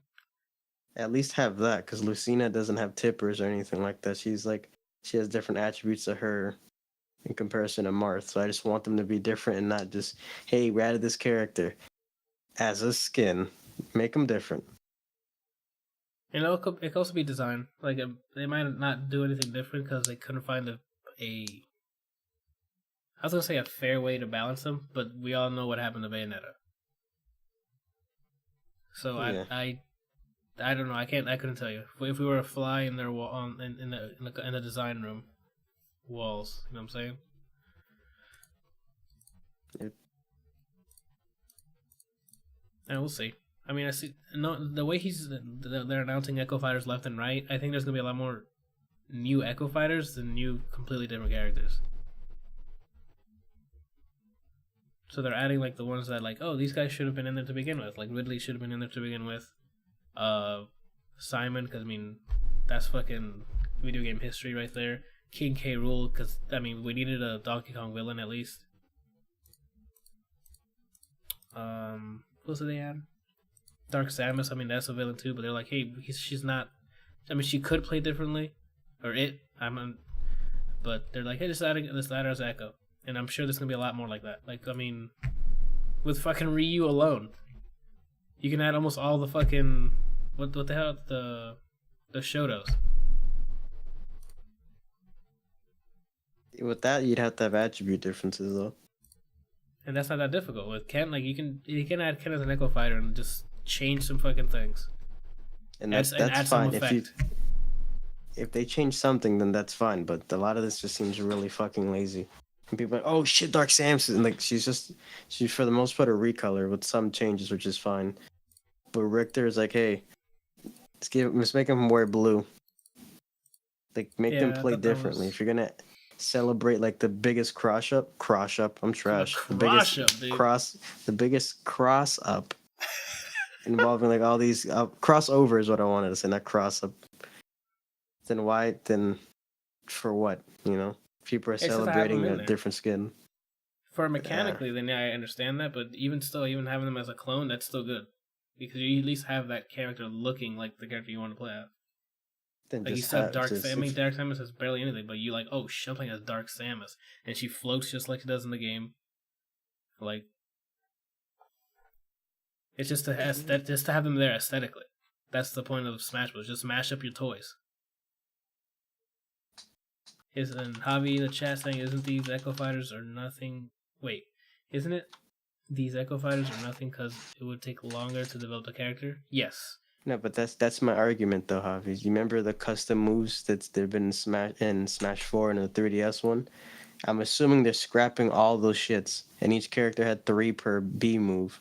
At least have that, because Lucina doesn't have tippers or anything like that. She has different attributes to her in comparison to Marth. So I just want them to be different and not just, hey, we added this character as a skin. Make them different. And it could also be design. Like they might not do anything different because they couldn't find a. I was gonna say a fair way to balance them, but we all know what happened to Bayonetta. So yeah. I don't know. I couldn't tell you. If we were a fly in their wall in the design room walls, you know what I'm saying? Yep. And we'll see. I mean, I see. No, the way they're announcing Echo Fighters left and right. I think there's gonna be a lot more new Echo Fighters than new completely different characters. So they're adding like the ones that like, oh, these guys should have been in there to begin with. Like Ridley should have been in there to begin with. Simon, because I mean, that's fucking video game history right there. King K. Rool, because I mean, we needed a Donkey Kong villain at least. What else did they add? Dark Samus. I mean, that's a villain too, but they're like, hey, she's not. I mean, she could play differently, or it. But they're like, hey, just add her as Echo, and I'm sure there's gonna be a lot more like that. Like, I mean, with fucking Ryu alone, you can add almost all the fucking what the hell the Shotos. With that, you'd have to have attribute differences though. And that's not that difficult. With Ken, like you can add Ken as an Echo Fighter and just change some fucking things. And that's fine. If they change something, then that's fine. But a lot of this just seems really fucking lazy. And people are like, oh shit, Dark Samus, and like she's for the most part a recolor with some changes, which is fine. But Richter is like, hey, let's make him wear blue. Like make them Yeah, I play thought that differently. was If you're gonna celebrate like the biggest cross up, I'm a trash. crush up, dude. The biggest cross up involving like all these crossover is what I wanted to say, not cross up. Then why? Then for what? You know, people are It's just to have them celebrating in a there. different skin. For mechanically, then yeah, I understand that, but even still, even having them as a clone, that's still good. Because you at least have that character looking like the character you want to play as. Then Like you just still have have Dark just Samus. I mean, Dark Samus has barely anything, but you like, oh, I'm playing as Dark Samus, and she floats just like she does in the game. Like, it's just just to have them there aesthetically. That's the point of Smash Bros. Just mash up your toys. And Javi in the chat saying, "Isn't these Echo Fighters or nothing?" Wait, isn't it? These Echo Fighters are nothing because it would take longer to develop a character. Yes. No, but that's my argument though, Javi. You remember the custom moves that's they've been in Smash 4 and the 3DS one? I'm assuming they're scrapping all those shits, and each character had 3 per B move.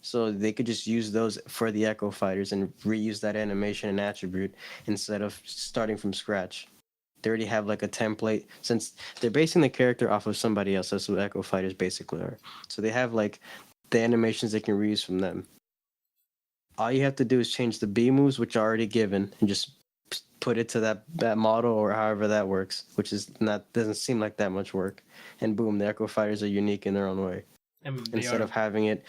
So they could just use those for the Echo Fighters and reuse that animation and attribute instead of starting from scratch. They already have like a template since they're basing the character off of somebody else. That's what Echo Fighters basically are. So they have like the animations they can reuse from them. All you have to do is change the B moves, which are already given, and just put it to that model or however that works, which is not doesn't seem like that much work. And boom, the Echo Fighters are unique in their own way. I mean, Instead of having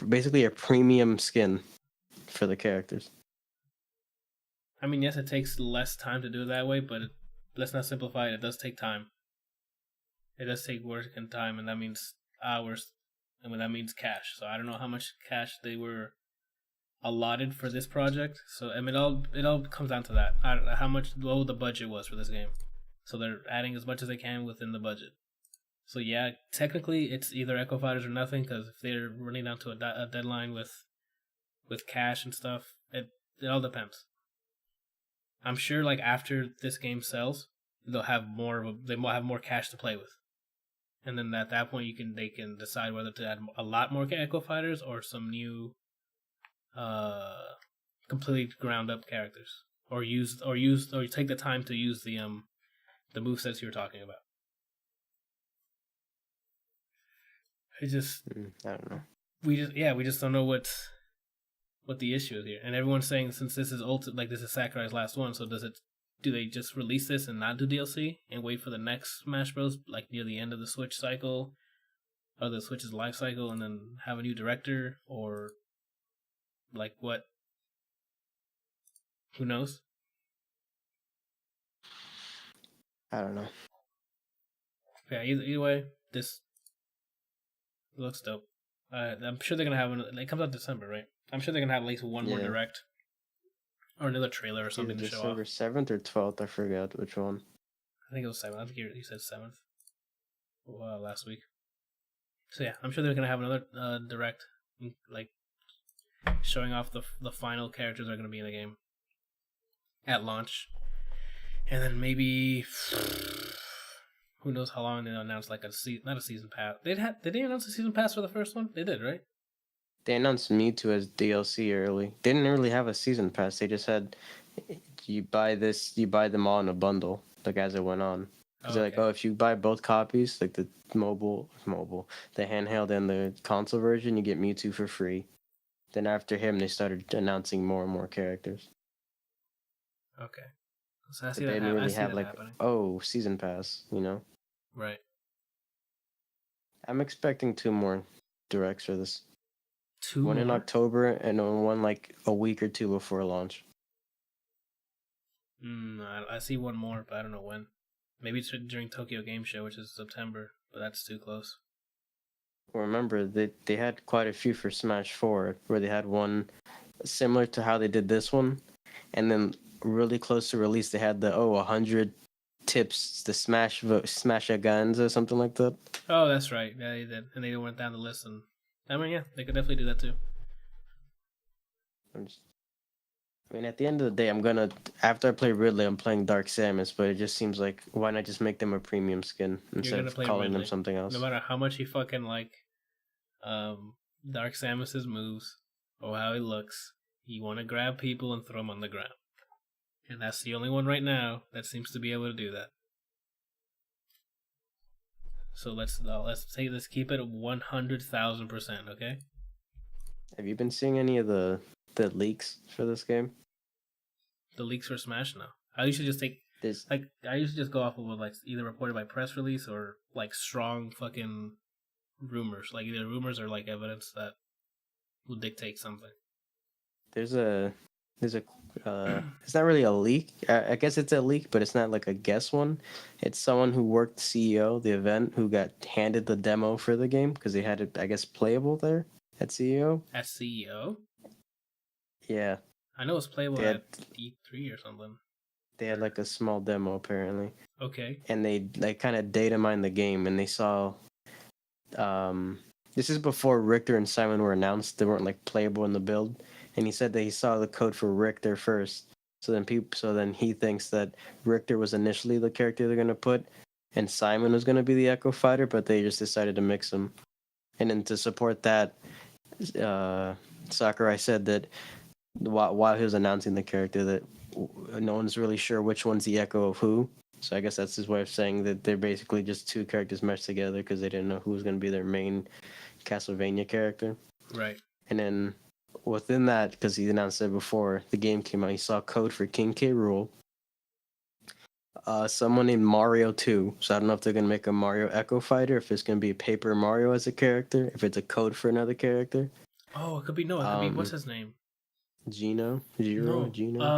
basically a premium skin for the characters. I mean, yes, it takes less time to do it that way, but let's not simplify it. It does take time. It does take work and time, and that means hours, and that means cash. So I don't know how much cash they were allotted for this project. So I mean, it all comes down to that. How much low the budget was for this game. So they're adding as much as they can within the budget. So yeah, technically it's either Echo Fighters or nothing, because if they're running down to a deadline with cash and stuff, it all depends. I'm sure like after this game sells, they'll have they might have more cash to play with, and then at that point they can decide whether to add a lot more Echo Fighters or some new, completely ground up characters, or take the time to use the movesets you were talking about. I don't know. We just don't know what the issue is here, and everyone's saying since this is this is Sakurai's last one, so do they just release this and not do DLC and wait for the next Smash Bros. Like near the end of the Switch cycle or the Switch's life cycle, and then have a new director, or like what? Who knows? I don't know. Yeah, either way, this looks dope. I'm sure they're gonna have it comes out December, right? I'm sure they're gonna have at least one more direct or another trailer or something to show off. December 7th or 12th, I forgot which one. I think it was 7th. I think you said 7th last week. So yeah, I'm sure they're gonna have another direct, like showing off the final characters that are gonna be in the game at launch, and then maybe who knows how long they'll announce like not a season pass. Did they announce a season pass for the first one? They did, right? They announced Mewtwo as DLC early. They didn't really have a season pass. They just had you buy them all in a bundle, like as it went on. Because they're like, oh, if you buy both copies, like the mobile, the handheld and the console version, you get Mewtwo for free. Then after him, they started announcing more and more characters. Okay. So I see they that didn't really have like, happening. Season pass, you know? Right. I'm expecting 2 more directs for this. 2 one more? in October and one like a week or 2 before launch. I see one more, but I don't know when. Maybe it's during Tokyo Game Show, which is September, but that's too close. Remember, they had quite a few for Smash 4, where they had one similar to how they did this one, and then really close to release, they had the 100 tips, the Smash Guns or something like that. Oh, that's right. Yeah, they did, and they went down the list, and I mean, yeah, they could definitely do that too. I mean, at the end of the day, after I play Ridley, I'm playing Dark Samus, but it just seems like, why not just make them a premium skin You're instead gonna of play calling them Ridley, something no else? matter how much you fucking like Dark Samus's moves or how he looks. You want to grab people and throw them on the ground, and that's the only one right now that seems to be able to do that. So let's keep it 100,000%. Okay. Have you been seeing any of the leaks for this game? The leaks for Smash now. I usually just take There's I usually just go off of what like either reported by press release or like strong fucking rumors, like either rumors or like evidence that will dictate something. there's a it's not really a leak. I guess it's a leak, but it's not like a guess one. It's someone who worked CEO the event who got handed the demo for the game because they had it, I guess, playable there at CEO. At CEO, Yeah, I know it's playable they had at E3 or something. they had like a small demo apparently, Okay. and they like kind of data mined the game, and they saw um this is before Richter and Simon were announced. They weren't like playable in the build, and he said that he saw the code for Richter first. So then he thinks that Richter was initially the character they're gonna put, and Simon was gonna be the Echo Fighter, but they just decided to mix them. And then to support that, Sakurai said that while he was announcing the character, that no one's really sure which one's the Echo of who. So I guess that's his way of saying that they're basically just two characters meshed together because they didn't know who was going to be their main Castlevania character. Right. And then within that, because he announced it before the game came out, he saw code for King K. Rool. Someone named Mario 2. So I don't know if they're going to make a Mario Echo Fighter, if it's going to be Paper Mario as a character, if it's a code for another character. Oh, it could be what's his name? Gino?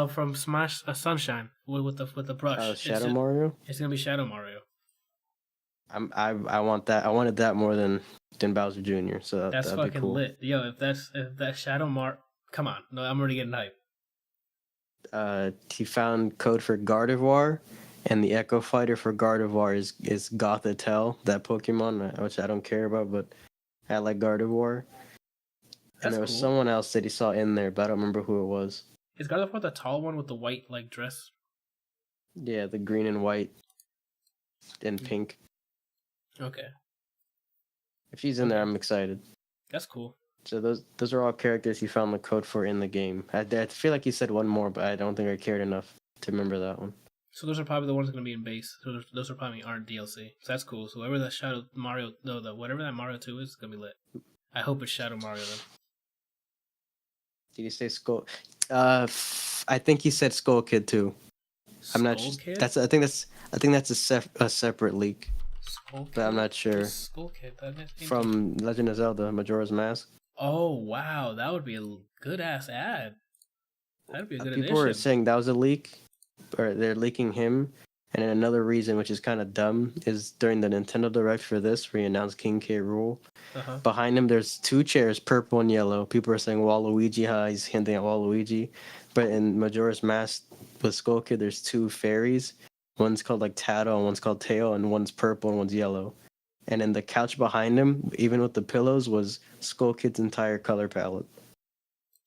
From Smash Sunshine with the brush. Shadow Mario? It's gonna be Shadow Mario. I want that. I wanted that more than Bowser Jr. So That's that'd be fucking cool. lit. Yo, if that Shadow Mar, come on, no, I'm already getting hyped. He found code for Gardevoir, and the Echo Fighter for Gardevoir is Gothitelle, that Pokemon, which I don't care about, but I like Gardevoir. And there was cool. someone else that he saw in there, but I don't remember who it was. Is Gardevoir the tall one with the white like dress? Yeah, the green and white and pink. Okay, If he's in there, I'm excited. that's cool. So those are all characters he found the code for in the game. I feel like he said one more, but I don't think I cared enough to remember that one. So those are probably the ones going to be in base. So those are probably aren't DLC. So that's cool. So whatever that Shadow Mario, whatever that Mario 2 is going to be lit. I hope it's Shadow Mario then. Did he say Skull? I think he said Skull Kid too. I'm not sure. Kid? I think that's a separate leak. Skull Kid? But I'm not sure. Skull Kid. From Legend of Zelda: Majora's Mask. Oh wow, that would be a good ass ad. That'd be a good addition. People were saying that was a leak, or they're leaking him. And then another reason, which is kind of dumb, is during the Nintendo Direct for this, where he announced King K. Rool. Uh-huh. Behind him, there's two chairs, purple and yellow. People are saying Waluigi, he's hinting at Waluigi. But in Majora's Mask with Skull Kid, there's two fairies. One's called like Tato and one's called Teo, and one's purple and one's yellow. And then the couch behind him, even with the pillows, was Skull Kid's entire color palette.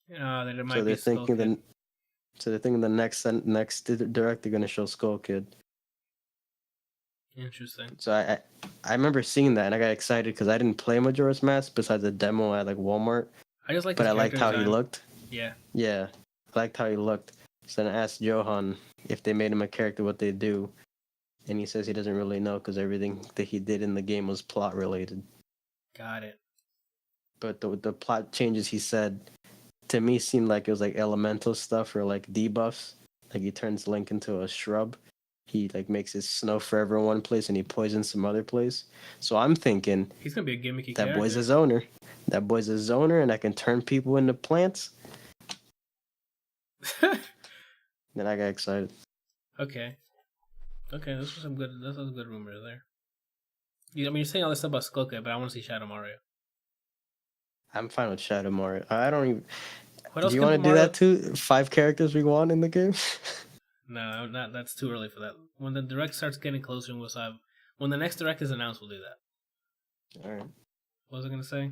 Then it might So be they're thinking Skull Kid. So they're thinking the next direct they're gonna show Skull Kid. Interesting. So I remember seeing that and I got excited because I didn't play Majora's Mask besides the demo at like Walmart. I just like. But I liked how he looked. Yeah. Yeah, I liked how he looked. So then I asked Johan if they made him a character, what they do, and he says he doesn't really know because everything that he did in the game was plot related. Got it. But the plot changes he said to me seemed like it was like elemental stuff or like debuffs. Like he turns Link into a shrub. He like makes his snow forever in one place and he poisons some other place. So I'm thinking he's gonna be a gimmicky that character. boy's a zoner. That boy's a zoner, and I can turn people into plants. Then I got excited. Okay, those are some good rumors there. You're saying all this stuff about Skull Kid, but I want to see Shadow Mario. I'm fine with Shadow Mario. I don't even. What else do you want to do that too? 5 characters we want in the game? No, not. That's too early for that. When the direct starts getting closer, when the next direct is announced, we'll do that. All right. What was I gonna say?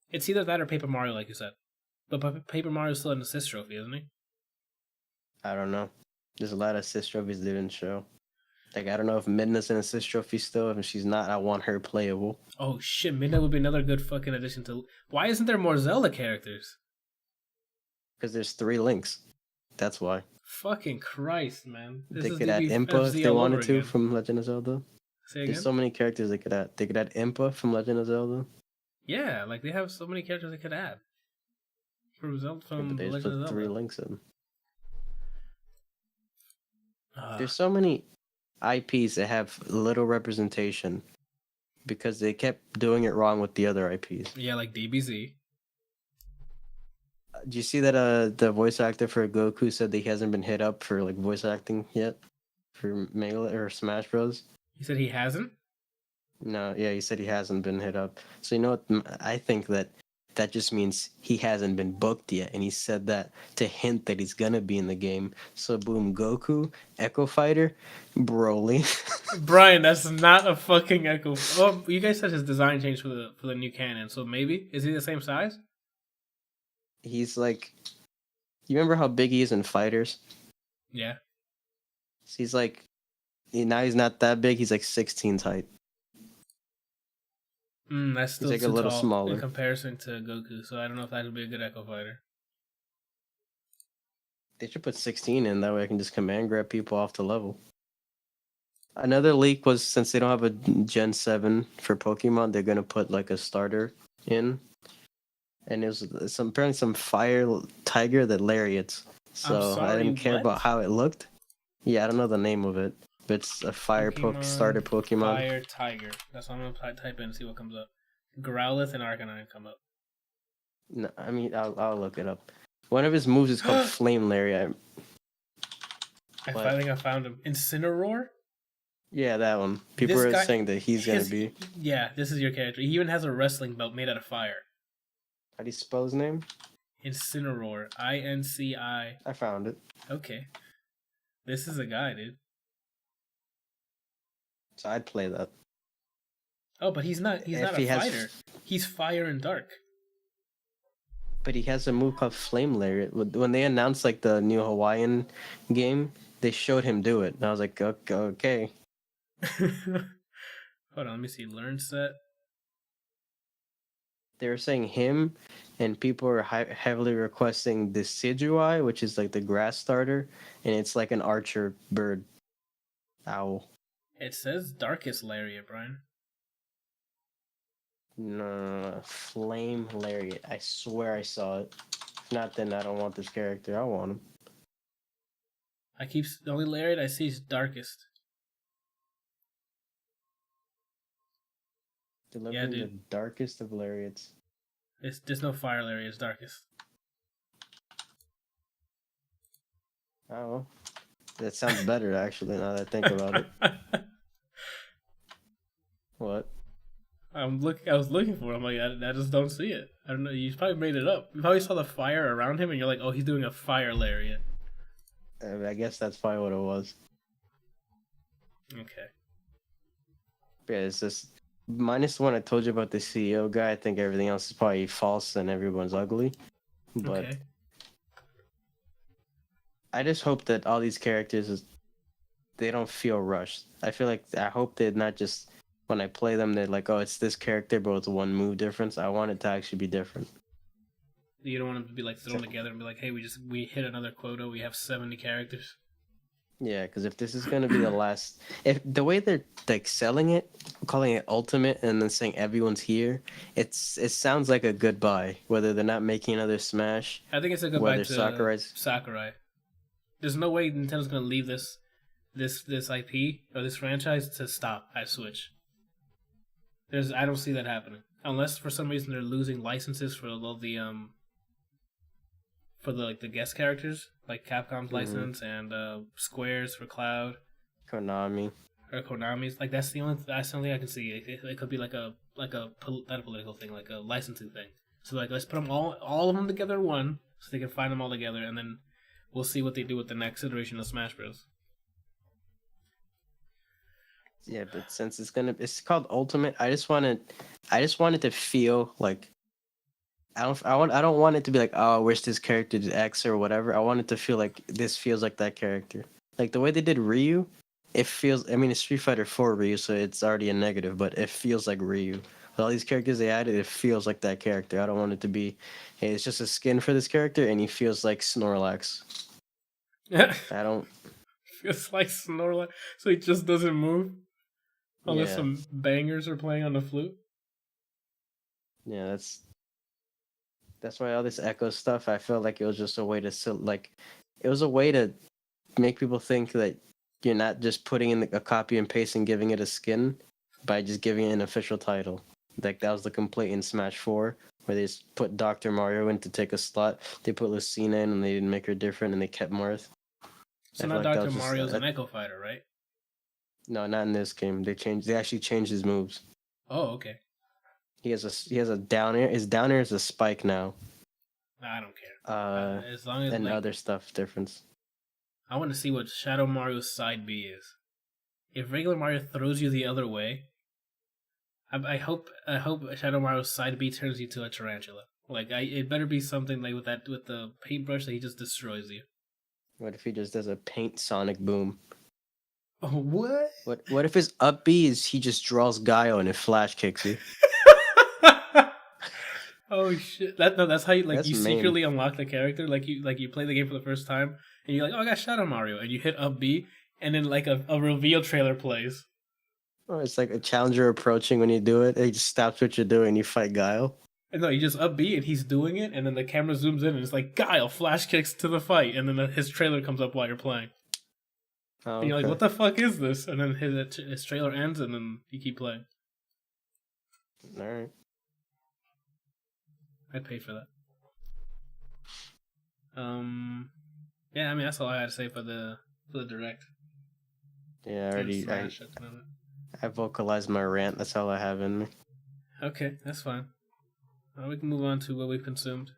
It's either that or Paper Mario, like you said. But Paper Mario's still an assist trophy, isn't he? I don't know. There's a lot of assist trophies they didn't show. Like, I don't know if Midna's an assist trophy still. If she's not, I want her playable. Oh shit, Midnight would be another good fucking addition to. Why isn't there more Zelda characters? Because there's 3 links. That's why. Fucking Christ, man! This They is could add Impa if DBFZ they all wanted over to again. from Legend of Zelda. Say There's again? so many characters they could add. They could add Impa from Legend of Zelda. Yeah, like they have so many characters they could add from Zelda Yeah, from but they just Legend put of 3 Zelda. links in. Uh, There's so many IPs that have little representation because they kept doing it wrong with the other IPs. yeah, like DBZ. Do you see that the voice actor for Goku said that he hasn't been hit up for like voice acting yet for Melee or Smash Bros? He said he hasn't. No, yeah, he said he hasn't been hit up. So you know what? I think that just means he hasn't been booked yet, and he said that to hint that he's gonna be in the game. So boom, Goku, Echo Fighter, Broly. Brian, that's not a fucking Echo. Oh, you guys said his design changed for the new canon, so maybe is he the same size? He's like, you remember how big he is in Fighters? Yeah. He's like, now he's not that big. He's like 16's height. That's still like a too little tall smaller. in comparison to Goku, so I don't know if that would be a good Echo Fighter. They should put 16 in, that way I can just command grab people off the level. Another leak was, since they don't have a Gen 7 for Pokemon, they're gonna put like a starter in. And it was apparently some fire tiger that lariats. So sorry, I didn't care what? about how it looked. Yeah, I don't know the name of it. But it's a fire starter Pokemon. Fire Tiger. That's what I'm gonna type in and see what comes up. Growlithe and Arcanine come up. No, I mean, I'll look it up. One of his moves is called Flame Lariat. I think I found him. Incineroar? Yeah, that one. People This are guy- saying that he's gonna be. Yeah, this is your character. He even has a wrestling belt made out of fire. How do you spell his name? Incineroar. INCI. I found it. Okay. This is a guy, dude. So I'd play that. Oh, but he's not If a he has- fighter. He's fire and dark. But he has a move called Flame Lariat. When they announced like the new Hawaiian game, they showed him do it. And I was like, okay. Hold on, let me see. Learn set. They were saying him, and people were heavily requesting the Decidueye, which is like the grass starter, and it's like an archer bird. Owl. It says Darkest Lariat, Brian. No, Flame Lariat. I swear I saw it. If not, then I don't want this character. I want him. The only Lariat I see is Darkest. Delivering the dude. darkest of lariats. There's no Fire Lariat, it's Darkest. Oh, that sounds better actually. Now that I think about it. What? I was looking for him. Like I just don't see it. I don't know. You probably made it up. You probably saw the fire around him, and you're like, "Oh, he's doing a fire lariat." I guess that's probably what it was. Okay. Yeah, it's just minus the one I told you about the CEO guy. I think everything else is probably false and everyone's ugly. But Okay. I just hope that all these characters they don't feel rushed. I hope they're not just when I play them they're like, oh, it's this character but it's one move difference. I want it to actually be different. You don't want them to be like thrown together and be like, "Hey, we hit another quota. We have 70 characters." Yeah, because if this is gonna be the last, if the way they're like selling it, calling it ultimate, and then saying everyone's here, it sounds like a goodbye. Whether they're not making another Smash, I think it's a goodbye whether to Sakurai. There's no way Nintendo's gonna leave this IP or this franchise to stop at Switch. I don't see that happening unless for some reason they're losing licenses for all the the guest characters, like Capcom's license and Square's for Cloud Konami. or Konami's. Like that's the only thing I can see. It could be not a political thing, like a licensing thing. So like let's put them all of them together in one, so they can find them all together, and then we'll see what they do with the next iteration of Smash Bros. Yeah, but since it's called Ultimate, I just want it to feel like I don't want it to be like, oh, I wish this character did X or whatever. I want it to feel like this feels like that character. Like the way they did Ryu, it feels. I mean, it's Street Fighter 4 Ryu, so it's already a negative, but it feels like Ryu. With all these characters they added, it feels like that character. I don't want it to be, hey, it's just a skin for this character, and he feels like Snorlax. I don't. Feels like Snorlax, so he just doesn't move unless Yeah. some bangers are playing on the flute. Yeah, that's why all this Echo stuff. I felt like it was just a way to it was a way to make people think that you're not just putting in a copy and paste and giving it a skin by just giving it an official title. Like that was the complaint in Smash 4, where they just put Dr. Mario in to take a slot. They put Lucina in and they didn't make her different, and they kept Marth. So I now feel like that Dr. was just- Mario's an Echo Fighter, right? No, not in this game. They actually changed his moves. Oh, okay. He has a down air. His down air is a spike now. Nah, I don't care. As long as And like, other stuff difference. I want to see what Shadow Mario's side B is. If regular Mario throws you the other way, I hope Shadow Mario's side B turns you to a tarantula. Like it better be something like with the paintbrush that he just destroys you. What if he just does a paint sonic boom? Oh, what? What if his up B is he just draws Gaio and it flash kicks you? Oh shit! That's how you That's you main. secretly unlock the character. Like you play the game for the first time and you're like, oh, I got Shadow Mario, and you hit up B, and then like a reveal trailer plays. Or it's like a challenger approaching when you do it. He just stops what you're doing and you fight Guile. And no, you just up B and he's doing it, and then the camera zooms in and it's like Guile flash kicks to the fight, and then his trailer comes up while you're playing. Oh, And you're like, what the fuck is this? And then his trailer ends, and then you keep playing. All right. I'd pay for that. Yeah, I mean that's all I had to say for the direct. Yeah, I vocalized my rant. That's all I have in me. Okay, that's fine. We can move on to what we've consumed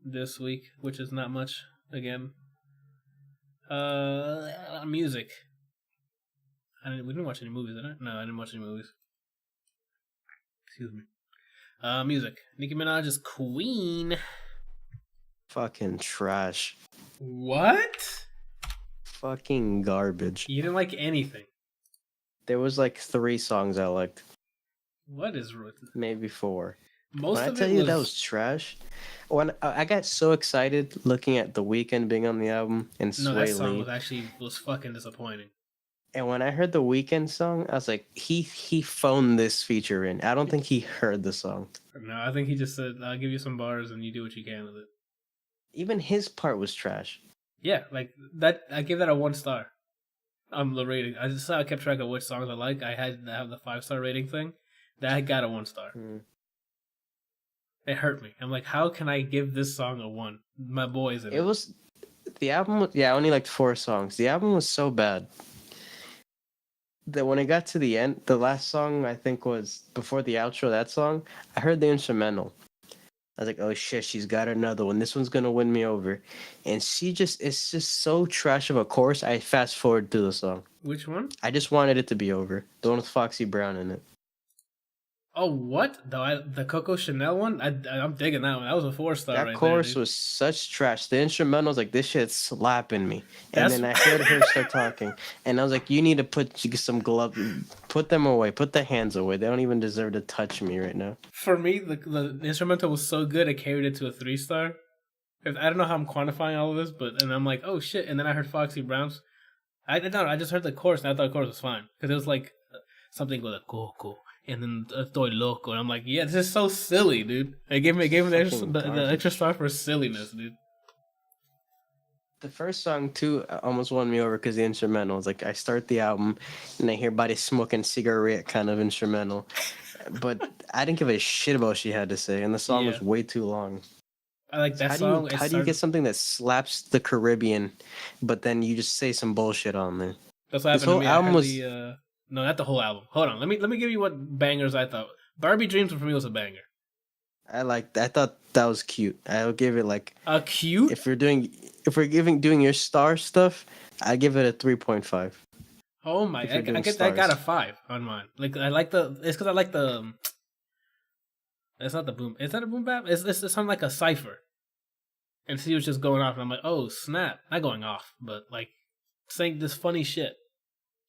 this week, which is not much again. Music. We didn't watch any movies, did I? No, I didn't watch any movies. Excuse me. Music. Nicki Minaj's Queen. Fucking trash. What? Fucking garbage. You didn't like anything. There was like 3 songs I liked. What is Maybe 4. most When of I tell it you was... that was trash, when I got so excited looking at The Weeknd being on the album and No, that Sway song Lee, was fucking disappointing. and when I heard The Weeknd song, I was like, he phoned this feature in. I don't think he heard the song. No, I think he just said, "I'll give you some bars and you do what you can with it." Even his part was trash. Yeah, like that. I gave that a 1 star. The rating. I just I kept track of which songs I like. I had to have the 5-star rating thing. That got a 1 star. It hurt me. I'm like, how can I give this song a 1? My boy's in it. It was the album. Yeah, I only liked 4 songs. The album was so bad that when it got to the end, the last song I think was before the outro. That song, I heard the instrumental. I was like, oh shit, she's got another one. This one's gonna win me over. And it's just so trash of a chorus. I fast forward to the song. Which one? I just wanted it to be over. The one with Foxy Brown in it. Oh, what? The Coco Chanel one? I'm digging that one. That was a 4-star That right chorus there, dude. was such trash. The instrumental was like, this shit's slapping me. And That's- then I heard her start talking. And I was like, you need to put some gloves. Put them away. Put the hands away. They don't even deserve to touch me right now. For me, the instrumental was so good, it carried it to a 3-star. I don't know how I'm quantifying all of this, and I'm like, oh shit. And then I heard Foxy Brown's. I just heard the chorus, and I thought the chorus was fine. Because it was like something with a Coco. And then Estoy Loco, and I'm like, yeah, this is so silly, dude. I gave him the extra star for silliness, dude. The first song, too, almost won me over because the instrumental was like, I start the album, and I hear Body smoking cigarette kind of instrumental. But I didn't give a shit about what she had to say, and the song was way too long. I like that song. song. How do you get something that slaps the Caribbean, but then you just say some bullshit on there? That's what happened to me. Album was... No, not the whole album. Hold on. Let me give you what bangers I thought. Barbie Dreams for me was a banger. I thought that was cute. I would give it like a cute. If we're doing your star stuff, I give it a 3.5. Oh my! I got a 5 on mine. Like I like it's because I like the It's not the boom. Is that a boom bap? It's something like a cipher. And she was just going off, and I'm like, oh snap! Not going off, but like saying this funny shit.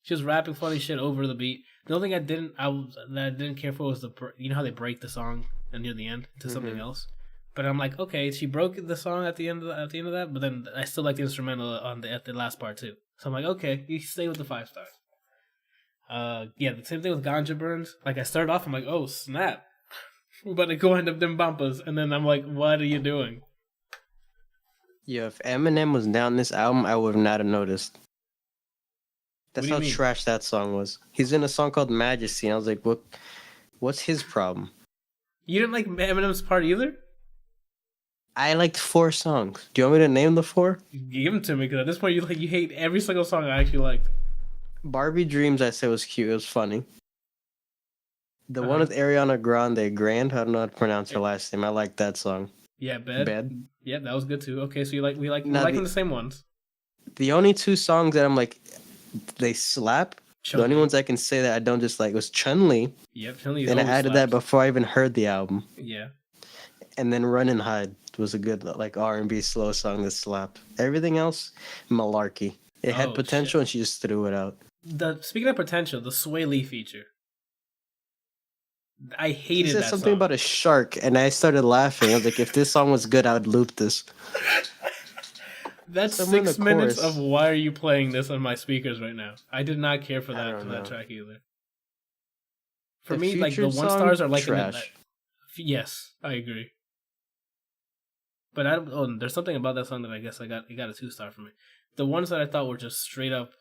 She was rapping funny shit over the beat. The only thing I didn't care for was you know how they break the song and near the end to something else. But I'm like, okay, she broke the song at the end of that, but then I still like the instrumental at the last part too. So I'm like, okay, you stay with the 5 star. Yeah, the same thing with Ganja Burns. Like I started off, I'm like, oh snap, we're about to go end up them bumpers, and then I'm like, what are you doing? Yeah, if Eminem was down this album, I would not have noticed. That's What how do you mean? trash that song was. He's in a song called Majesty, and I was like, what's his problem? You didn't like Eminem's part either? I liked 4 songs. Do you want me to name the 4? Give them to me, because at this point you hate every single song I actually liked. Barbie Dreams, I said was cute. It was funny. The one with Ariana Grande, Grand. I don't know how to pronounce her last name. I like that song. Yeah, Bed. Yeah, that was good too. Okay, so we like the same ones. The only 2 songs that I'm like, they slap. Chun-Li. The only ones I can say that I don't just like was Chun-Li. Yep, Chun-Li. And I added that before I even heard the album. Yeah. And then Run and Hide was a good like R&B slow song that slapped. Everything else, malarkey. It had potential and she just threw it out. Speaking of potential, the Sway Lee feature. I hated She said that something song. about a shark, and I started laughing. I was like, if this song was good, I would loop this. That's Somewhere in 6 the minutes chorus. of why are you playing this on my speakers right now? I did not care for I that don't know. track either. For The me, like the featured 1 song, stars are like trash. yes, I agree. But there's something about that song that I guess it got a 2 star for me. The ones that I thought were just straight up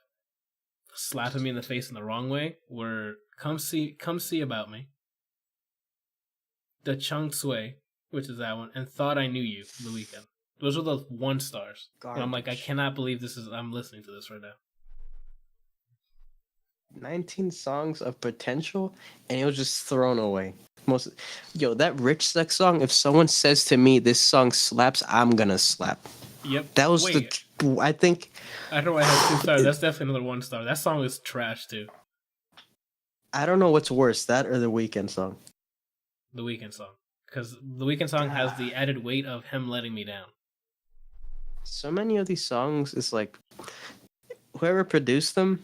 slapping me in the face in the wrong way were Come See About Me, The Chung Sway, which is that one, and Thought I Knew You, The Weeknd. Those are the 1 stars. And I'm like, I cannot believe I'm listening to this right now. 19 songs of potential, and it was just thrown away. That Rich Sex song, if someone says to me, this song slaps, I'm gonna slap. Yep. That was I think... I don't know why I have 2 stars. That's definitely another 1 star. That song is trash, too. I don't know what's worse, that or the Weeknd song. The Weeknd song. Because the Weeknd song has the added weight of him letting me down. So many of these songs, it's like, whoever produced them,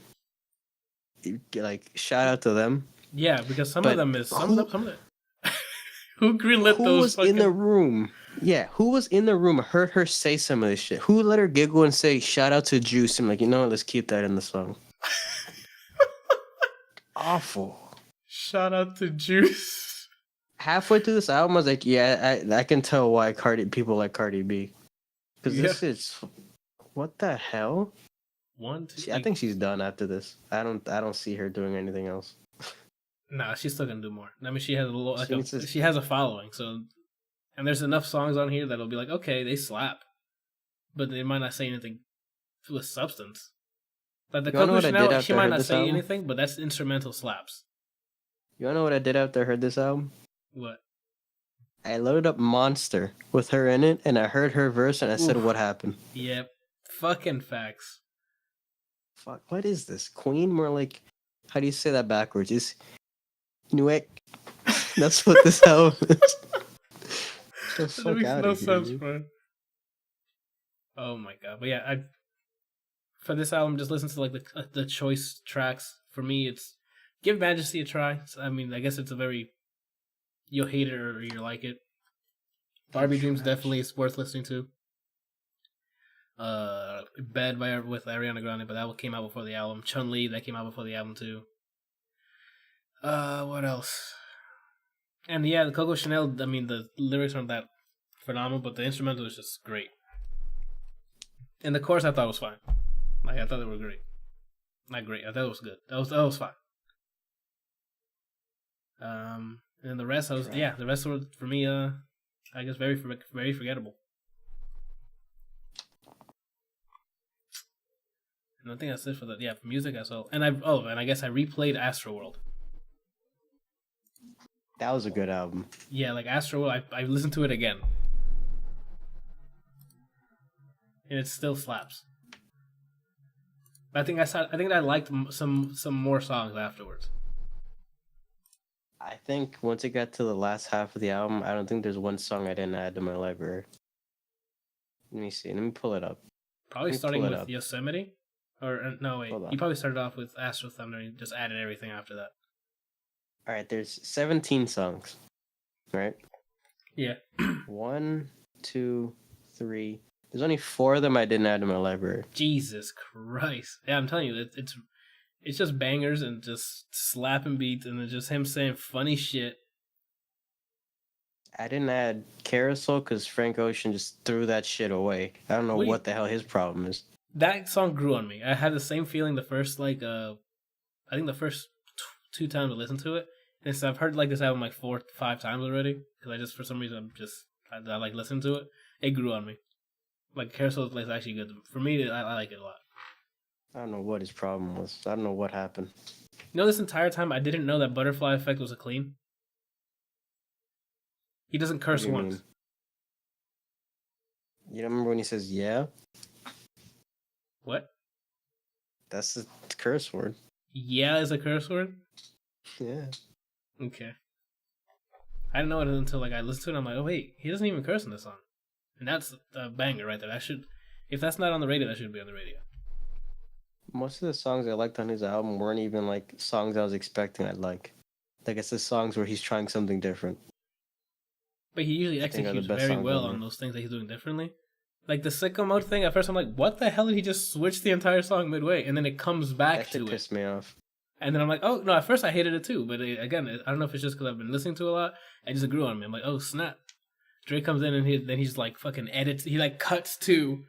like, shout out to them. Yeah, because some But of them is... Some of them... Who greenlit Who those was fucking... in the room? Yeah, who was in the room, heard her say some of this shit? Who let her giggle and say, shout out to Juice? I'm like, you know what, let's keep that in the song. Awful. Shout out to Juice. Halfway through this album, I was like, yeah, I can tell why people like Cardi B. Because this is... What the hell? I think she's done after this. I don't see her doing anything else. Nah, she's still gonna do more. I mean, she has she has a following, so, and there's enough songs on here that'll be like, okay, they slap, but they might not say anything with substance. Like the Coco Chanel, she might not say anything, but that's instrumental slaps. You wanna know what I did after I heard this album? What? I loaded up Monster with her in it, and I heard her verse, and I said, what happened? Yep. Fucking facts. Fuck, what is this? Queen? More like, how do you say that backwards? Is Nuek? That's what this album is. That makes no sense, bro. Oh my god. But yeah, for this album, just listen to like the choice tracks. For me, it's give Majesty a try. I mean, I guess it's a very, you'll hate it or you like it. Barbie Dreams definitely is worth listening to. Bad with Ariana Grande, but that came out before the album. Chun-Li, that came out before the album too. What else? And yeah, the Coco Chanel, I mean, the lyrics aren't that phenomenal, but the instrumental is just great. And the chorus I thought was fine. Like, I thought they were great. Not great, I thought it was good. That was fine. And the rest, the rest were, for me, I guess very forgettable. And I think that's it for for music as well. And I guess I replayed Astroworld. That was a good album. Yeah, like Astroworld, I listened to it again. And it still slaps. I think I liked some more songs afterwards. I think once it got to the last half of the album, I don't think there's one song I didn't add to my library. Let me see. Let me pull it up. Probably Let me starting pull it with up. Yosemite, or no, wait. Hold You on. probably started off with Astro Thunder and just added everything after that. All right, there's 17 songs, right? Yeah. 1, 2, 3. There's only 4 of them I didn't add to my library. Jesus Christ. Yeah, I'm telling you, it's just bangers and just slapping beats and then just him saying funny shit. I didn't add Carousel because Frank Ocean just threw that shit away. I don't know What do you- what the hell his problem is. That song grew on me. I had the same feeling the first I think the first two times I listened to it. And so I've heard like this album like 4 5 times already because I just for some reason I like listened to it. It grew on me. Like Carousel is actually good for me. I like it a lot. I don't know what his problem was. I don't know what happened. You know, this entire time I didn't know that Butterfly Effect was a clean. He doesn't What curse do you once. mean? You don't remember when he says "yeah"? What? That's the curse word. Yeah is a curse word? Yeah. Okay. I didn't know it until like I listened to it and I'm like, oh wait, he doesn't even curse in this song. And that's a banger right there. That should, if that's not on the radio, that should be on the radio. Most of the songs I liked on his album weren't even like songs I was expecting I'd like. Like it's the songs where he's trying something different. But he usually I think are the executes best very songs well ever. on those things that he's doing differently. Like the sicko mode thing, at first I'm like, what the hell did he just switch the entire song midway? And then it comes back That shit to it. pissed me off. And then I'm like, oh, no, at first I hated it too. But again, I don't know if it's just because I've been listening to it a lot. It just grew on me. I'm like, oh, snap. Drake comes in and then he's like fucking edits. He like cuts to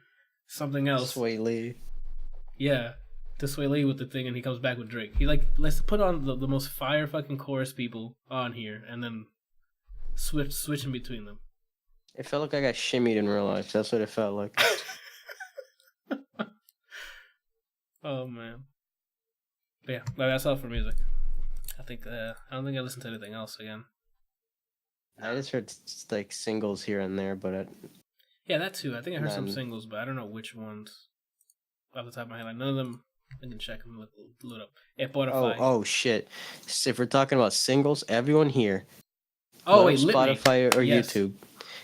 something else. Sway Lee. Yeah. To Sway Lee with the thing and he comes back with Drake. He like, let's put on the most fire fucking chorus people on here and then switch in between them. It felt like I got shimmied in real life. That's what it felt like. Oh man. But yeah, that's all for music. I think I don't think I listened to anything else again. I just heard like singles here and there, but Yeah, that too. I think I heard some None. singles, but I don't know which ones off the top of my head. Like none of them. I can check and look up. Spotify. oh shit! So if we're talking about singles, everyone here, Oh, go wait, to Litany. Spotify or Yes. YouTube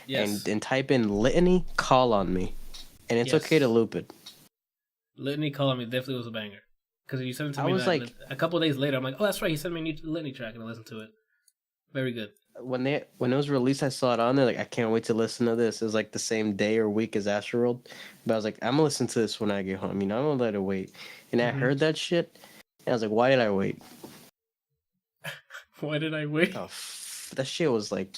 Yes. and type in Litany, Call on Me, and it's Yes. okay to loop it. Litany Call on Me definitely was a banger. Because you sent it to I me was like- a couple days later. I'm like, oh, that's right. He sent me a new Litany track and I listened to it. Very good. When it was released, I saw it on there. Like I can't wait to listen to this. It was like the same day or week as Astroworld, but I was like, I'm gonna listen to this when I get home. You know, I'm gonna let it wait. And I Mhm. heard that shit, and I was like, why did I wait? Why did I wait? Oh, that shit was like.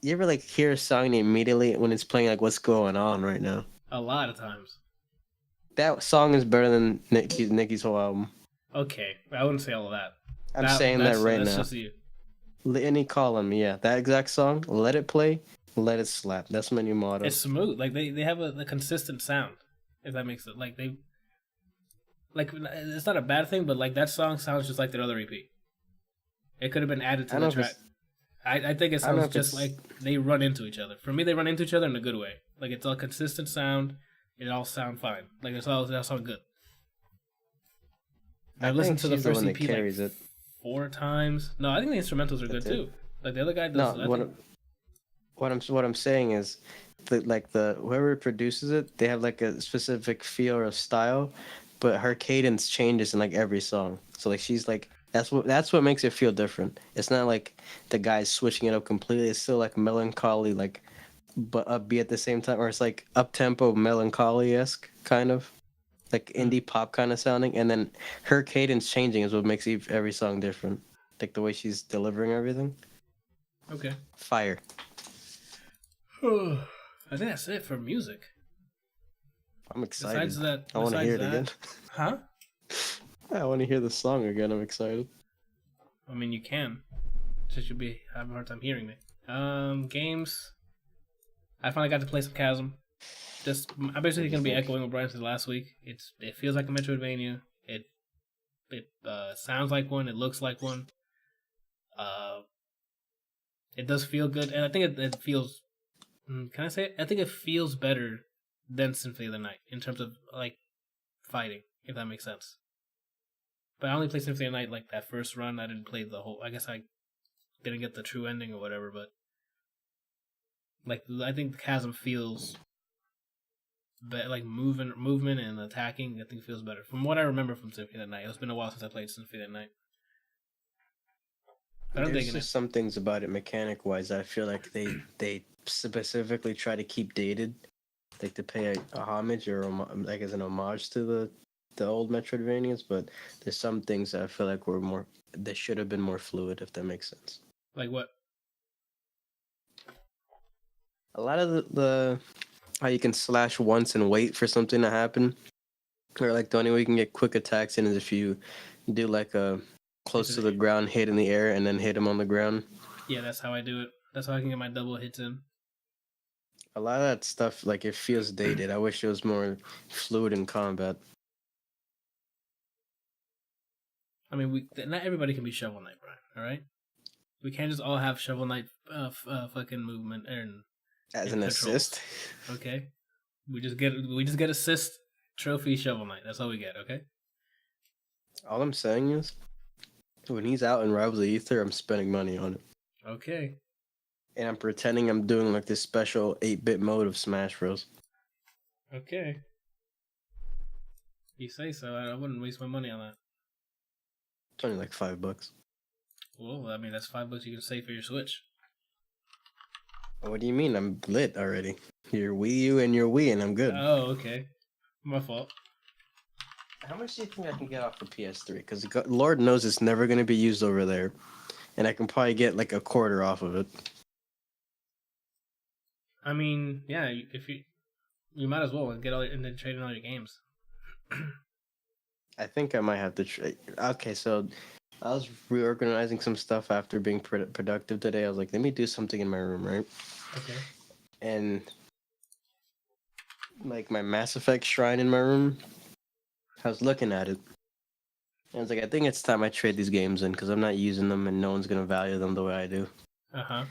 You ever like hear a song and immediately when it's playing like what's going on right now? A lot of times. That song is better than Nicki's whole album. Okay. I wouldn't say all of that. I'm saying that right that's now. just you. Litany Call on Me, yeah. That exact song, let it play, let it slap. That's my new motto. It's smooth. Like they have a consistent sound. If that makes it like they like it's not a bad thing, but like that song sounds just like their other EP. It could have been added to I the don't know if track. I think it I don't know sounds if just it's- like they run into each other. For me, they run into each other in a good way. Like it's all consistent sound. It all sound fine. Like it all sound good. I I've listened think to the she's the first one EP that carries like it. 4 times. No, I think the instrumentals are good That's it. too. Like the other guy No, does. what I'm saying is, the whoever produces it, they have like a specific feel or style, but her cadence changes in like every song. So like she's like that's what makes it feel different. It's not like the guy's switching it up completely. It's still like melancholy, like but upbeat at the same time, or it's like up tempo melancholy esque kind of. Like indie pop kind of sounding, and then her cadence changing is what makes every song different. Like the way she's delivering everything. Okay. Fire. I think that's it for music. I'm excited. Besides that, I want to hear it again. Huh? I want to hear the song again. I'm excited. I mean, you can. Just you'll be having a hard time hearing me. Games. I finally got to play some Chasm. I'm basically gonna be echoing what Brian said last week. It feels like a Metroidvania. It sounds like one. It looks like one. It does feel good, and I think it feels. Can I say it? I think it feels better than Symphony of the Night in terms of like fighting, if that makes sense. But I only played Symphony of the Night like that first run. I didn't play the whole. I guess I didn't get the true ending or whatever. But like I think the Chasm feels like movement and attacking. I think feels better from what I remember from Symphony of the Night. It's been a while since I played Symphony of the Night. But I'm There's digging just it. some things about it mechanic wise I feel like they specifically try to keep dated, like to pay a homage or like as an homage to the old Metroidvanias. But there's some things that I feel like were more they should have been more fluid, if that makes sense. Like what? A lot of the how you can slash once and wait for something to happen, or like the only way you can get quick attacks in is if you do like a close to the ground hit in the air and then hit him on the ground. Yeah, that's how I do it. That's how I can get my double hits in. A lot of that stuff, like, it feels dated. I wish it was more fluid in combat. I mean, not everybody can be Shovel Knight, Brian. All right, we can't just all have Shovel Knight fucking movement and As an controls. assist. Okay, we just get assist trophy Shovel Knight. That's all we get. Okay. All I'm saying is, when he's out in Rivals of Ether, I'm spending money on it. Okay. And I'm pretending I'm doing like this special 8-bit mode of Smash Bros. Okay. You say so. I wouldn't waste my money on that. It's only like $5. Well, I mean, that's $5 you can save for your Switch. What do you mean? I'm lit already. Your Wii U and your Wii, and I'm good. Oh, okay. My fault. How much do you think I can get off the PS3? Because Lord knows it's never going to be used over there. And I can probably get like a quarter off of it. I mean, yeah, if you might as well get all and then trade in all your games. I think I might have to trade. Okay, so I was reorganizing some stuff after being productive today. I was like, let me do something in my room, right? Okay. And like my Mass Effect shrine in my room, I was looking at it. And I was like, I think it's time I trade these games in because I'm not using them and no one's going to value them the way I do. Uh-huh.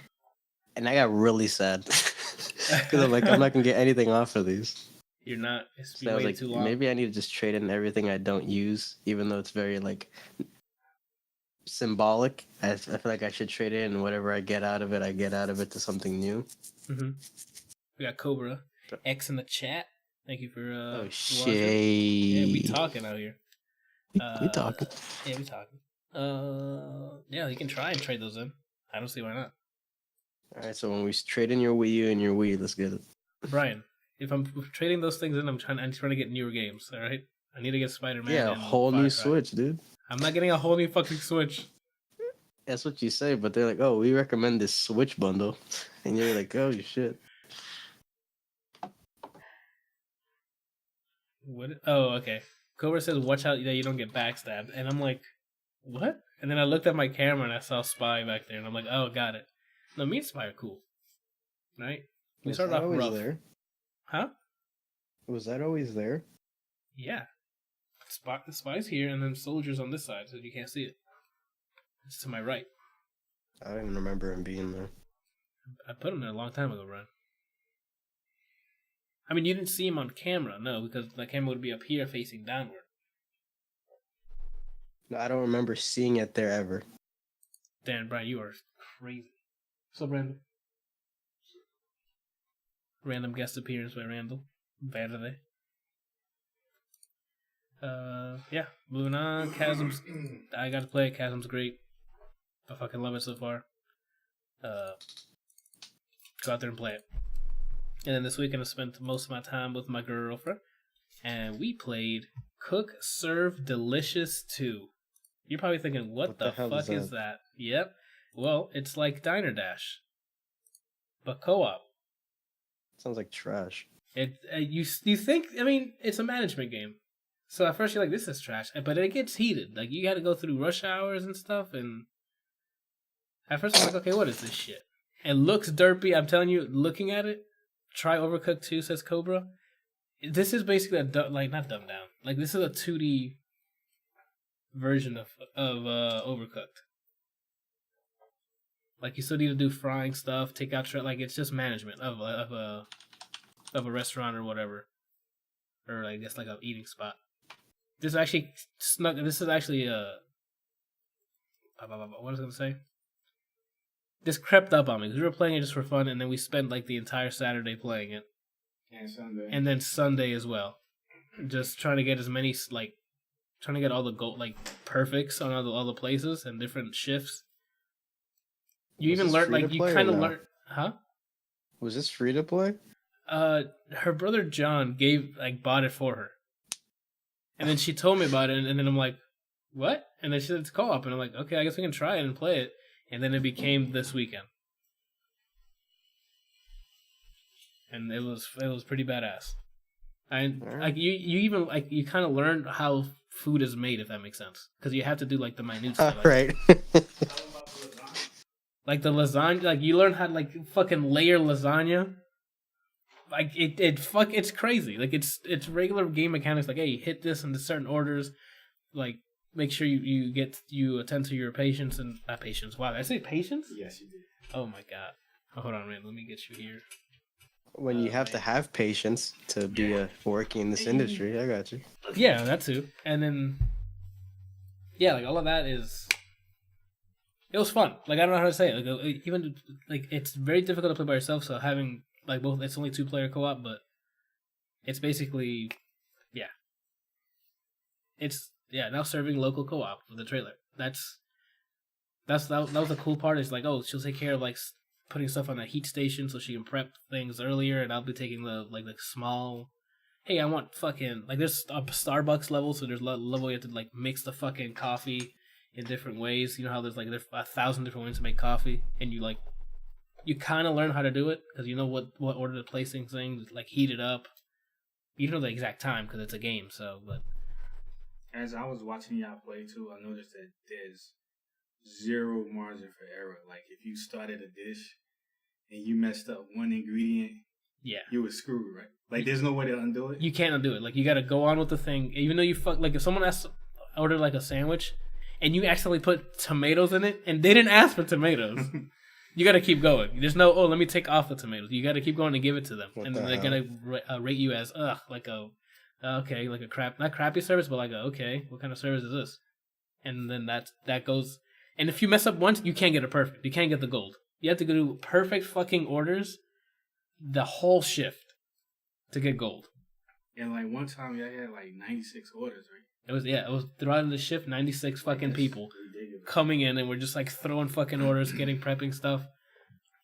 And I got really sad because I'm like, I'm not going to get anything off of these. You're not. It's So I was way like, too long. maybe I need to just trade in everything I don't use, even though it's very like symbolic. I feel like I should trade in, and whatever I get out of it, I get out of it to something new. Mm-hmm. We got Cobra X in the chat. Thank you for Oh shit! watching. Yeah, we talking out here. We talking. Yeah, we talking. Yeah, you can try and trade those in. I don't see why not. All right, so when we trade in your Wii U and your Wii, let's get it. Brian, if I'm trading those things in, I'm trying to get newer games. All right, I need to get Spider-Man. Yeah, a whole new Switch, dude. I'm not getting a whole new fucking Switch. That's what you say, but they're like, "Oh, we recommend this Switch bundle," and you're like, "Oh shit." What? Oh, okay. Cobra says, "Watch out that you don't get backstabbed," and I'm like, "What?" And then I looked at my camera and I saw Spy back there, and I'm like, "Oh, got it." No, me and Spy are cool, right? We Was started that off always rough, there? huh? Was that always there? Yeah. The Spy's here, and then Soldier's on this side, so you can't see it. It's to my right. I don't even remember him being there. I put him there a long time ago, Ron. I mean, you didn't see him on camera, no, because the camera would be up here facing downward. No, I don't remember seeing it there ever. Dan, Brian, you are crazy. What's up, Randall? Random guest appearance by Randall. Verde. Yeah, moving on. Chasm's. I got to play it. Chasm's great. I fucking love it so far. Go out there and play it. And then this weekend I spent most of my time with my girlfriend, and we played Cook Serve Delicious 2. You're probably thinking, what the fuck is that? Yep. Well, it's like Diner Dash, but co-op. Sounds like trash. You think? I mean, it's a management game. So at first you're like, this is trash, but it gets heated. Like you got to go through rush hours and stuff, and at first I'm like, okay, what is this shit? It looks derpy. I'm telling you, looking at it. Try Overcooked 2, says Cobra. This is basically not dumbed down. Like this is a 2D version of Overcooked. Like you still need to do frying stuff, take out like it's just management of a restaurant or whatever, or I guess like a eating spot. This actually snuck. This is actually what was I gonna say? This crept up on me because we were playing it just for fun, and then we spent like the entire Saturday playing it, and then Sunday as well, just trying to get as many trying to get all the gold perfects on all the places and different shifts. You even learn you kind of learn, huh? Was this free to play? Her brother John bought it for her, and then she told me about it, and then I'm like, what? And then she said it's co-op, and I'm like, okay, I guess we can try it and play it. And then it became this weekend, and it was pretty badass. And you kind of learn how food is made, if that makes sense, because you have to do like the minute stuff, right? Like the lasagna, like you learn how to fucking layer lasagna. Like it's crazy. Like it's regular game mechanics. Like, hey, you hit this into certain orders, like. Make sure you attend to your patients and not patients. Wow, did I say patients? Yes, you did. Oh my god. Oh, hold on, man. Let me get you here. When you have to have patience to be working in this industry, I got you. Yeah, that too. And then, yeah, like all of that is. It was fun. Like I don't know how to say it. Like even like it's very difficult to play by yourself. So having like both, it's only 2-player co-op, but it's basically, yeah. It's. Yeah, now serving local co-op with the trailer. That was the cool part. Is like, oh, she'll take care of putting stuff on a heat station so she can prep things earlier, and I'll be taking the small. Hey, I want fucking there's a Starbucks level, so there's a level you have to mix the fucking coffee in different ways. You know how there's 1,000 different ways to make coffee, and you kind of learn how to do it because you know what order to place things, heat it up. You don't know the exact time because it's a game, so but. As I was watching y'all play too, I noticed that there's zero margin for error. Like if you started a dish and you messed up one ingredient, yeah, you were screwed, right? Like there's no way to undo it. You can't undo it. Like you got to go on with the thing, even though you if someone ordered a sandwich and you accidentally put tomatoes in it and they didn't ask for tomatoes. You got to keep going. There's no let me take off the tomatoes. You got to keep going and give it to them, and then they're gonna rate you as okay, not crappy service, but okay, what kind of service is this? And then that goes. And if you mess up once, you can't get it perfect. You can't get the gold. You have to go do perfect fucking orders, the whole shift, to get gold. And one time, y'all had 96 orders, right? It was throughout the shift, 96 fucking people coming in, and we're just throwing fucking orders, getting prepping stuff.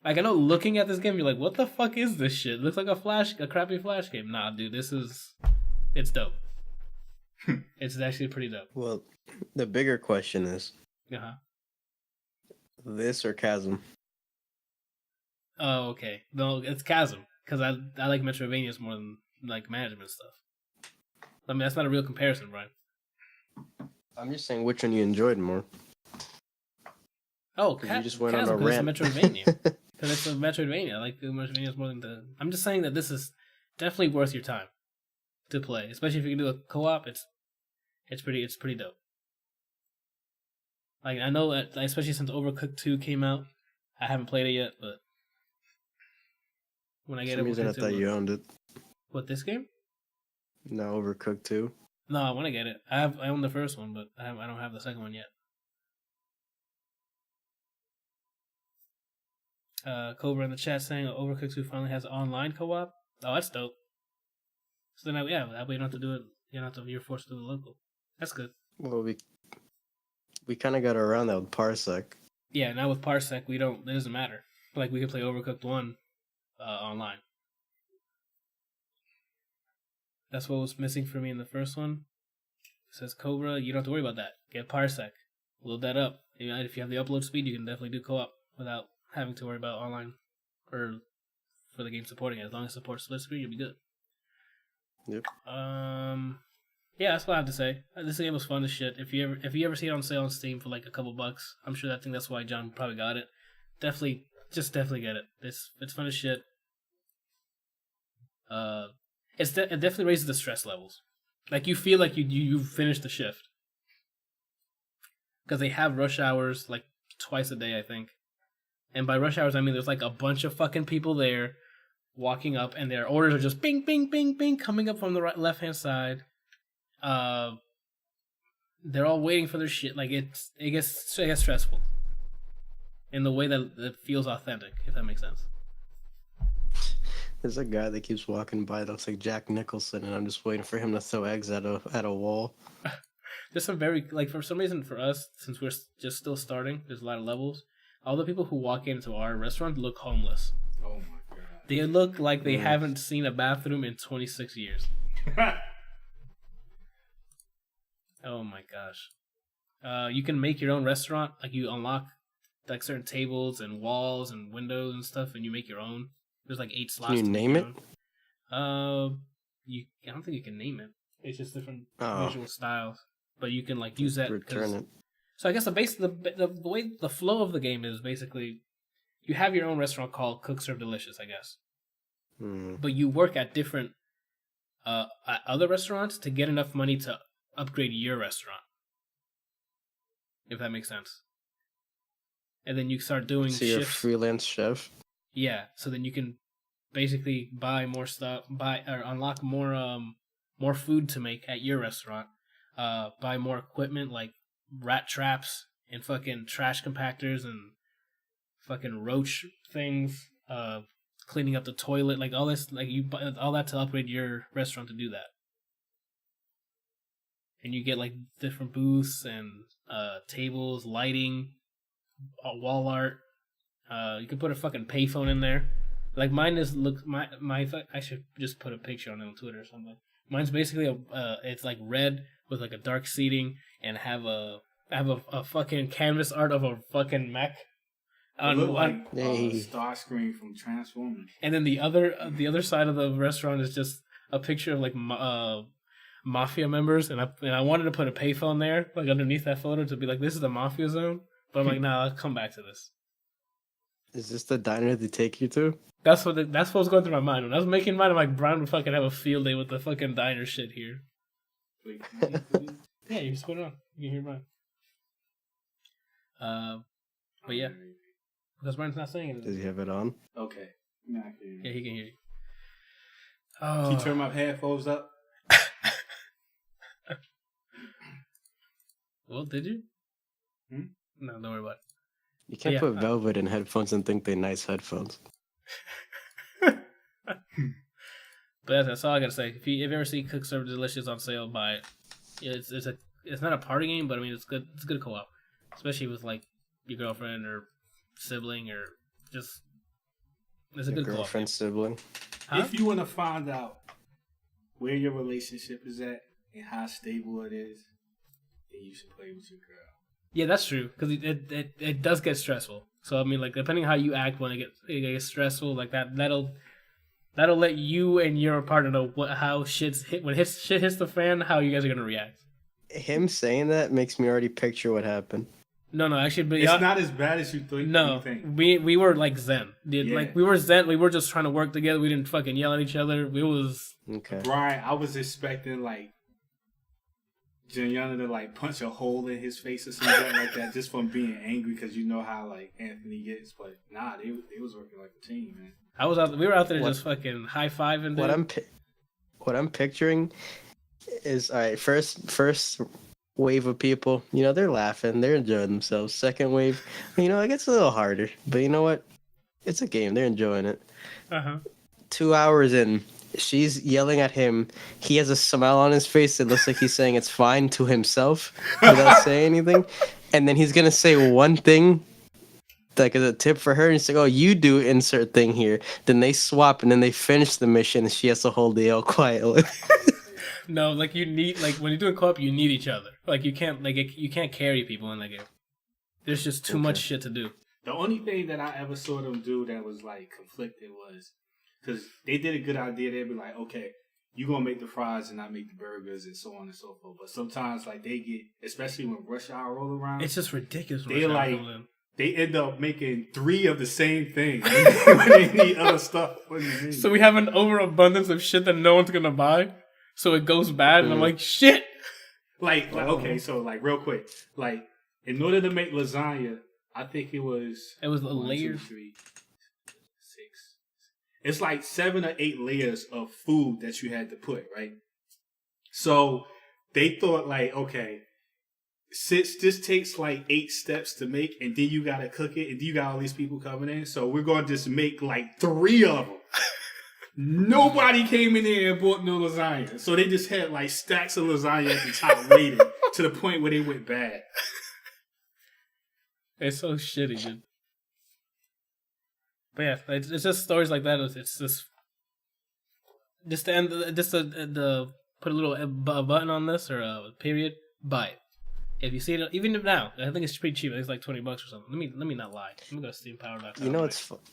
I know looking at this game, you're like, what the fuck is this shit? It looks like a crappy Flash game. Nah, dude, it's dope. It's actually pretty dope. Well, the bigger question is, this or Chasm? Oh, okay. No, it's Chasm because I like Metroidvanias more than management stuff. I mean, that's not a real comparison, Brian. I'm just saying which one you enjoyed more. Oh, you just went Chasm, on a rant. it's a Metroidvania. Because it's a Metroidvania. I like the Metroidvanias more than the. I'm just saying that this is definitely worth your time to play, especially if you can do a co-op. It's pretty dope. I know that, especially since Overcooked 2 came out, I haven't played it yet, but when I get it, I thought you owned it. What, this game? No, Overcooked 2. No, I want to get it. I own the first one, but I don't have the second one yet. Cobra in the chat saying Overcooked 2 finally has online co-op. Oh, that's dope. So then, that way you don't have to do it. You're forced to do it local. That's good. Well, we kind of got around that with Parsec. Yeah, now with Parsec, it doesn't matter. We can play Overcooked 1 online. That's what was missing for me in the first one. It says Cobra, you don't have to worry about that. Get Parsec. Load that up. If you have the upload speed, you can definitely do co-op without having to worry about online or for the game supporting it. As long as it supports split screen, you'll be good. Yep. Yeah, that's what I have to say. This game was fun as shit. If you ever see it on sale on Steam for a couple bucks, I'm sure that's why John probably got it. Definitely get it. It's fun as shit. It definitely raises the stress levels. You feel like you finished the shift because they have rush hours twice a day, I think. And by rush hours, I mean there's a bunch of fucking people there walking up, and their orders are just bing, bing, bing, bing coming up from the left hand side. they're all waiting for their shit. Like it gets stressful in the way that it feels authentic, if that makes sense. There's a guy that keeps walking by that looks like Jack Nicholson, and I'm just waiting for him to throw eggs at a wall. There's some very, like, for some reason for us, since we're just still starting, there's a lot of levels. All the people who walk into our restaurant look homeless. Oh my god. They look like they haven't seen a bathroom in 26 years. Oh my gosh. You can make your own restaurant. Like, you unlock like certain tables and walls and windows and stuff, and you make your own. There's like 8 slots. Can you name it? I don't think you can name it. It's just different visual styles. But you can like use that. Return it. So I guess the way the flow of the game is basically, you have your own restaurant called Cook Serve Delicious, I guess. But you work at different at other restaurants to get enough money to upgrade your restaurant. If that makes sense. And then you start doing So you're a shifts. freelance chef? Yeah, so then you can basically buy more stuff, or unlock more food to make at your restaurant. Buy more equipment like rat traps and fucking trash compactors and fucking roach things. Cleaning up the toilet, like all this, like you buy all that to upgrade your restaurant to do that. And you get like different booths and tables, lighting, wall art. You can put a fucking payphone in there. Like mine is I should just put a picture on it on Twitter or something. Mine's basically it's like red with like a dark seating and have a fucking canvas art of a fucking mech. It looked like Starscream from Transformers. And then the other side of the restaurant is just a picture of like mafia members, and I wanted to put a payphone there, like underneath that photo, to be like, this is the mafia zone. But I'm like, nah, I'll come back to this. Is this the diner they take you to? That's what was going through my mind when I was making mine. I'm like, Brian would fucking have a field day with the fucking diner shit here. Wait, Yeah, you just put it on. You can hear mine. But yeah, because Brian's not saying anything. Does he have it on? okay. Nah, I can hear you. Yeah, he can hear you. Can you turn my headphones up? Well, did you? No, don't worry about it. You can't put velvet in headphones and think they're nice headphones. But that's all I gotta say. If you ever see Cook Serve Delicious on sale, buy it. It's not a party game, but I mean it's good. It's good co-op, especially with like your girlfriend or sibling or just. It's a good co-op. Girlfriend, sibling. Huh? If you want to find out where your relationship is at and how stable it is, then you should play with your girl. Yeah, that's true, because it does get stressful. So I mean, like depending how you act when it gets stressful, like that'll let you and your partner know how shit hits the fan, how you guys are gonna react. Him saying that makes me already picture what happened. No, actually, but it's not as bad as you think. No, we were like zen. Yeah. Like we were zen. We were just trying to work together. We didn't fucking yell at each other. We was okay. Brian, I was expecting like Gianna to like punch a hole in his face or something like that, just from being angry, because you know how like Anthony gets. But nah, they was working like a team, man. We were out there just fucking high fiving. What I'm picturing is, all right, first wave of people, you know, they're laughing, they're enjoying themselves. Second wave, you know, it gets a little harder, but you know what? It's a game. They're enjoying it. 2 hours in, she's yelling at him. He has a smile on his face. It looks like he's saying it's fine to himself without saying anything. And then he's going to say one thing, like as a tip for her, and he's like, oh, you do insert thing here. Then they swap, and then they finish the mission, and she has to hold the L quietly. No, like you need, like when you do a co-op, you need each other. Like you can't carry people in that game. There's just too much shit to do. The only thing that I ever saw them do that was like conflicted was, because they did a good idea. They'd be like, okay, you gonna make the fries and not make the burgers and so on and so forth. But sometimes like they get, especially when rush hour roll around, it's just ridiculous. They end up making 3 of the same thing when they need other stuff. So we have an overabundance of shit that no one's gonna buy. So it goes bad, and I'm like, shit. Like okay, so like real quick, like in order to make lasagna, I think it was a layer. 1, 2, 3, 6. It's like 7 or 8 layers of food that you had to put, right? So they thought like, okay, since this takes like 8 steps to make, and then you gotta cook it, and then you got all these people coming in, so we're gonna just make like 3 of them. Nobody came in there and bought no lasagna, so they just had like stacks of lasagna at the top waiting to the point where they went bad. It's so shitty, dude. But yeah, it's just stories like that. It's just to end, just to put a little button on this or a period. Buy it. If you see it, even if now, I think it's pretty cheap. It's like $20 or something. Let me not lie. Let me go to SteamPower.com. You know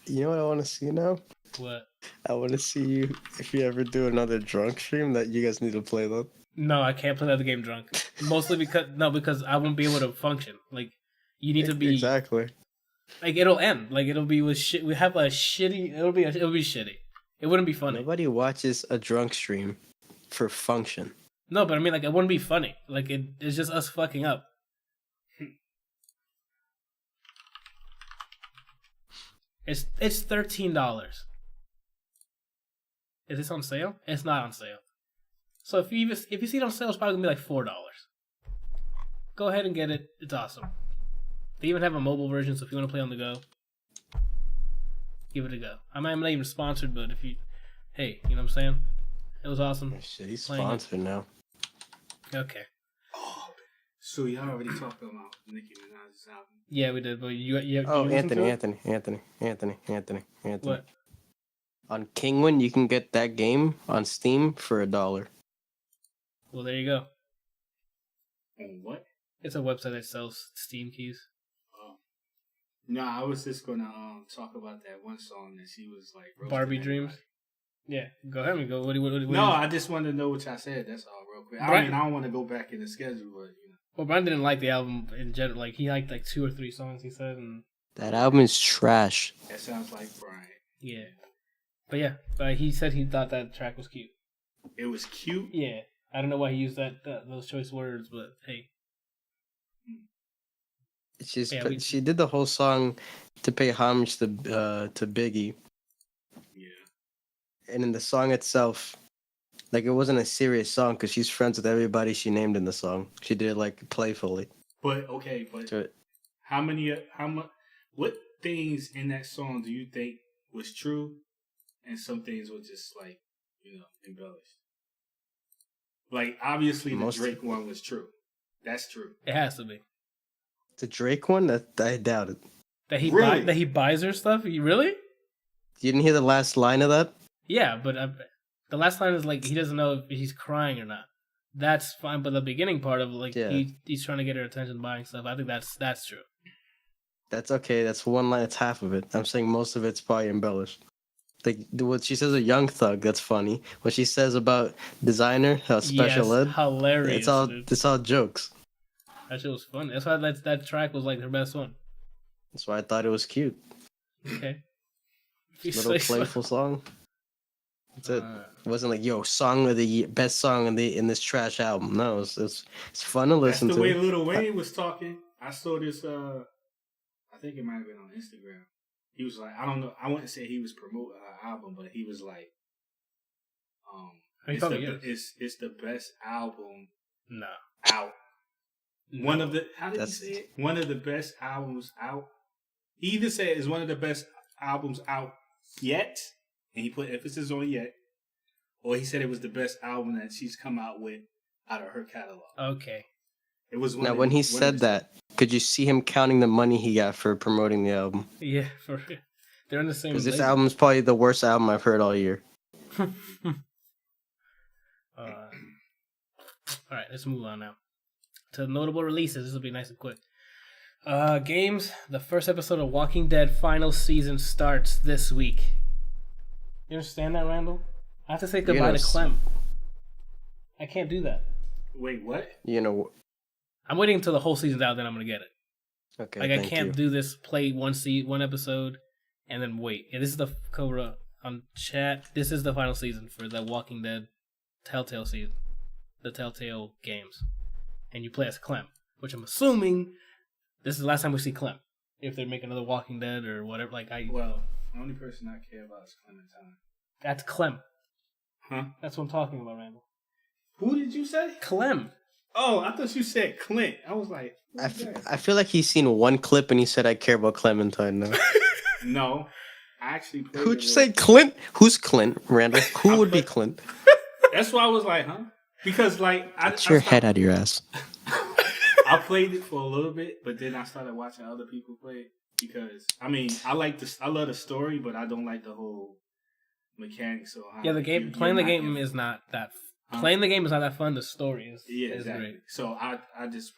you know what I want to see now? What? I want to see you if you ever do another drunk stream that you guys need to play that. No, I can't play that game drunk. Mostly because I won't be able to function. Like you need to be exactly. Like it'll end. Like it'll be with shit. We have a shitty. It'll be shitty. It wouldn't be funny. Nobody watches a drunk stream for function. No, but I mean, like, it wouldn't be funny. Like, it's just us fucking up. It's $13. Is this on sale? It's not on sale. So if you see it on sale, it's probably gonna be like $4. Go ahead and get it. It's awesome. They even have a mobile version, so if you want to play on the go, give it a go. I'm not even sponsored, but if you, hey, you know what I'm saying? It was awesome. Oh, shit, he's sponsored now. Okay. Oh, so y'all already talked about Nicki Minaj's album. Yeah, we did, but you Anthony. What? On Kingwin, you can get that game on Steam for $1. Well, there you go. On what? It's a website that sells Steam keys. Oh. No, I was just gonna talk about that one song that she was like roasting Barbie everybody. Dreams. Yeah, go ahead and go. What do you? No, I just wanted to know what y'all said. That's all, real quick. I mean, I don't want to go back in the schedule, but you know. Well, Brian didn't like the album in general. Like he liked like 2 or 3 songs. He said, and That album is trash. That sounds like Brian. yeah, but he said he thought that track was cute. It was cute. Yeah, I don't know why he used those choice words, but hey, She did the whole song to pay homage to Biggie. Yeah. And in the song itself, like it wasn't a serious song because she's friends with everybody she named in the song. She did it like playfully. But okay, what things in that song do you think was true, and some things were just like, you know, embellished? Like obviously the Drake one was true. That's true. it has to be The Drake one, that I doubt it. that he Really? that he buys her stuff. You really? You didn't hear the last line of that? Yeah, but the last line is like he doesn't know if he's crying or not. That's fine, but the beginning part of like he's trying to get her attention buying stuff. I think that's true. That's okay. That's one line. It's half of it. I'm saying most of it's probably embellished. Like what she says, a young thug. That's funny. What she says about designer, special ed. Hilarious. It's all jokes. That shit was funny. That's why that track was like her best one. That's why I thought it was cute. Okay. Little playful song. That's it. It wasn't like, yo, song of the year, best song in this trash album. No, it's fun to listen to. That's the way Lil Wayne was talking. I saw this. I think it might have been on Instagram. He was like, I don't know. I wouldn't say he was promoting her album, but he was like, it's the best album. No. Out. One of the he say it? One of the best albums out. He either said it's one of the best albums out yet, and he put emphasis on yet, or he said it was the best album that she's come out with out of her catalog. Okay. It was now when he said that, could you see him counting the money he got for promoting the album? Yeah, they're in the same. Because this album is probably the worst album I've heard all year. All right, let's move on now to notable releases. This will be nice and quick. Games. The first episode of Walking Dead final season starts this week. You understand that, Randall? I have to say goodbye to Clem. I can't do that. Wait, what? You know, I'm waiting until the whole season's out, then I'm gonna get it. Okay. Like I can't do this. Play one episode, and then wait. Yeah, this is the Cobra on chat. This is the final season for the Walking Dead Telltale season, the Telltale games, and you play as Clem, which I'm assuming this is the last time we see Clem. If they make another Walking Dead or whatever, well, the only person I care about is Clementine. That's Clem. Huh? That's what I'm talking about, Randall. Who did you say? Clem. Oh, I thought you said Clint. I was like, I feel like he's seen one clip and he said, "I care about Clementine now." no. I actually played Who'd it you say Clint? Who's Clint, Randall? Who would be Clint? That's why I was like, huh? Because like Get your head out of your ass. I played it for a little bit, but then I started watching other people play it because I mean I love the story, but I don't like the whole mechanics. So Yeah, the game playing the game is not that. Playing the game is not that fun. The story is exactly. Great. So I just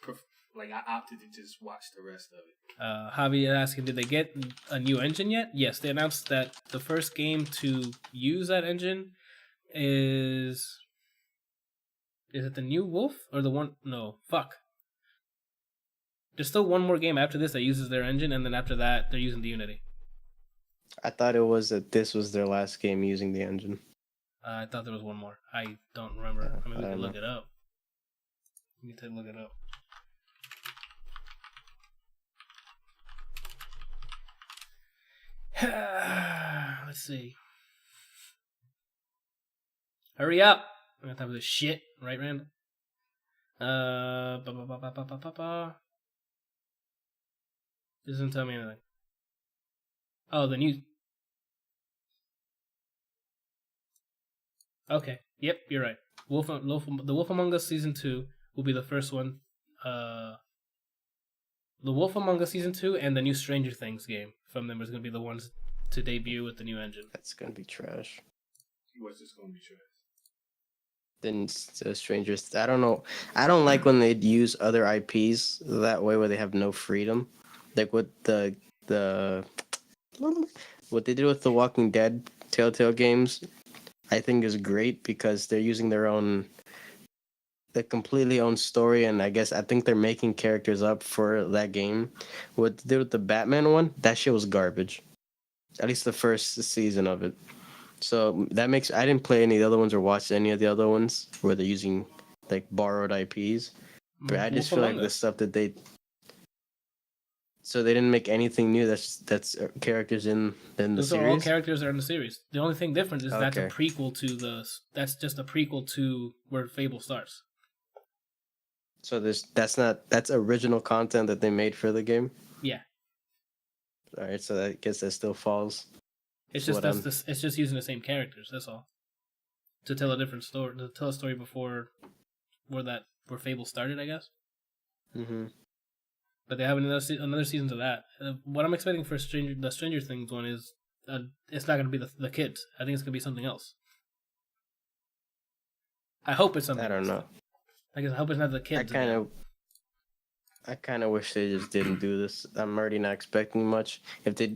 I opted to just watch the rest of it. Javi is asking, did they get a new engine yet? Yes, they announced that the first game to use that engine is it the new Wolf or the one? No, fuck. There's still one more game after this that uses their engine, and then after that they're using the Unity. I thought it was that this was their last game using the engine. I thought there was one more. I don't remember. I mean, we can look it up. Let me take a look it up. Let's see. Hurry up! I'm gonna type this shit, right, Randall? This doesn't tell me anything. Oh, the new. Okay. Yep, you're right. The Wolf Among Us Season 2 will be the first one. The Wolf Among Us Season 2 and the new Stranger Things game from them is going to be the ones to debut with the new engine. That's gonna be trash. What's this gonna be trash? Then Strangers. I don't know. I don't like when they use other IPs that way, where they have no freedom. Like what what they did with the Walking Dead Telltale games, I think is great because they're using the completely own story, and I think they're making characters up for that game. What they did with the Batman one, that shit was garbage. At least the first season of it. So that makes I didn't play any of the other ones or watch any of the other ones where they're using like borrowed IPs. But I just feel like the stuff that they didn't make anything new. That's characters in the Those series. are all characters that are in the series. The only thing different is that's a prequel to That's just a prequel to where Fable starts. So that's original content that they made for the game. Yeah. All right, so I guess that still falls. It's just it's just using the same characters. That's all. To tell a different story. To tell a story before where Fable started, I guess. Mm-hmm. But they have another season to that. What I'm expecting for the Stranger Things one is it's not going to be the kids. I think it's going to be something else. I hope it's something. I don't know. I hope it's not the kids. I kind of wish they just didn't do this. I'm already not expecting much. If they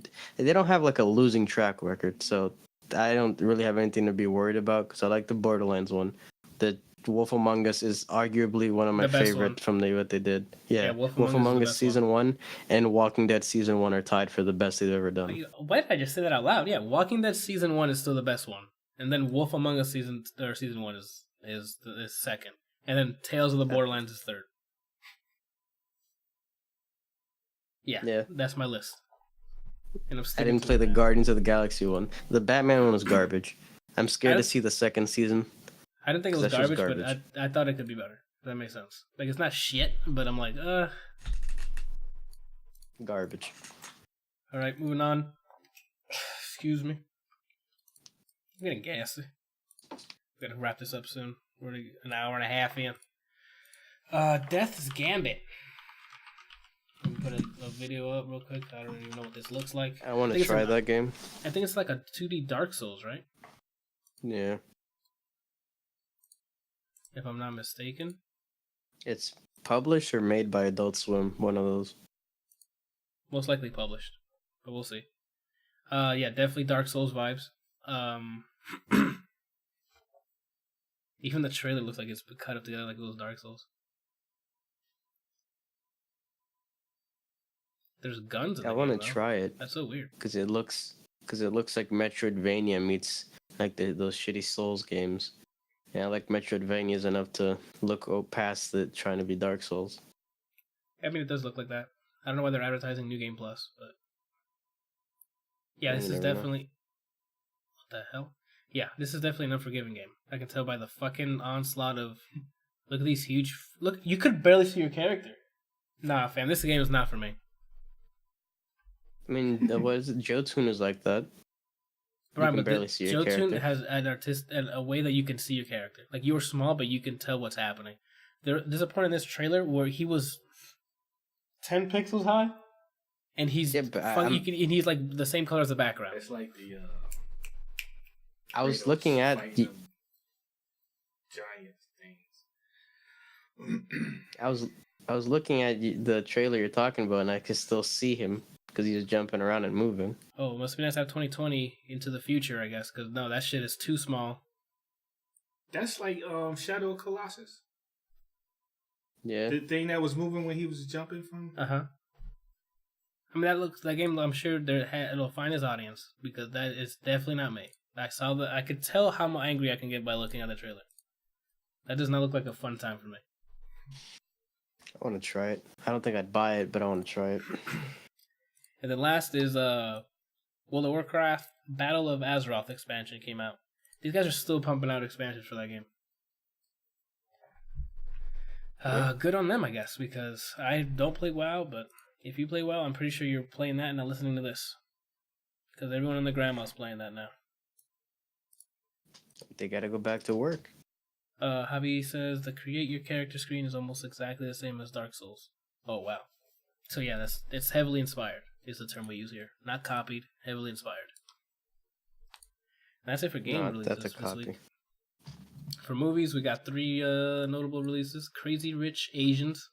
don't have like a losing track record, so I don't really have anything to be worried about because I like the Borderlands one. The Wolf Among Us is arguably one of my favorite from what they did. Yeah, Wolf Among Us Season 1 and Walking Dead Season 1 are tied for the best they've ever done. Why did I just say that out loud? Yeah, Walking Dead Season 1 is still the best one. And then Wolf Among Us Season 1 is second. And then Tales of the Borderlands is third. Yeah, that's my list. And I didn't play the Guardians of the Galaxy one. The Batman one was garbage. I'm scared to see the second season. I didn't think it was garbage, but I thought it could be better. That makes sense. Like, it's not shit, but I'm like, Garbage. Alright, moving on. Excuse me. I'm getting gassy. We're gonna wrap this up soon. We're an hour and a half in. Death's Gambit. Let me put a video up real quick. I don't even know what this looks like. I want to try that game. I think it's like a 2D Dark Souls, right? Yeah. If I'm not mistaken. It's published or made by Adult Swim, one of those. Most likely published, but we'll see. Yeah, definitely Dark Souls vibes. Even the trailer looks like it's cut up together like those Dark Souls. There's guns in the game, I want to try it. That's so weird. Because it looks like Metroidvania meets like those shitty Souls games. Yeah, I like Metroidvanias enough to look past it trying to be Dark Souls. I mean, it does look like that. I don't know why they're advertising New Game Plus, but yeah, this is definitely. What the hell? Yeah, this is definitely an Unforgiven game. I can tell by the fucking onslaught of Look at these huge. Look, you could barely see your character. Nah, fam, this game is not for me. I mean, what is it? Jotun is like that. Right, can but barely see your Jotun character. has a way that you can see your character. Like, you are small, but you can tell what's happening. There's a point in this trailer where he was 10 pixels high, and he's Yeah, but and he's like the same color as the background. It's like the. I was Kratos looking at fighting them giant things. I was looking at the trailer you're talking about, and I could still see him because he was jumping around and moving. Oh, it must be nice to have 2020 into the future, I guess, because no, that shit is too small. That's like Shadow of Colossus. Yeah. The thing that was moving when he was jumping from. I mean, that game. I'm sure it'll find his audience because that is definitely not me. I could tell how angry I can get by looking at the trailer. That does not look like a fun time for me. I want to try it. I don't think I'd buy it, but I want to try it. And then last is World of Warcraft Battle of Azeroth expansion came out. These guys are still pumping out expansions for that game. Good on them, I guess, because I don't play WoW, but if you play WoW, I'm pretty sure you're playing that and not listening to this. Because everyone in the grandma's playing that now. They gotta go back to work. Javi says the create your character screen is almost exactly the same as Dark Souls. Oh wow. So yeah, it's heavily inspired is the term we use here. Not copied, heavily inspired. And that's it for game releases That's a this copy. week. For movies, we got 3 notable releases. Crazy Rich Asians.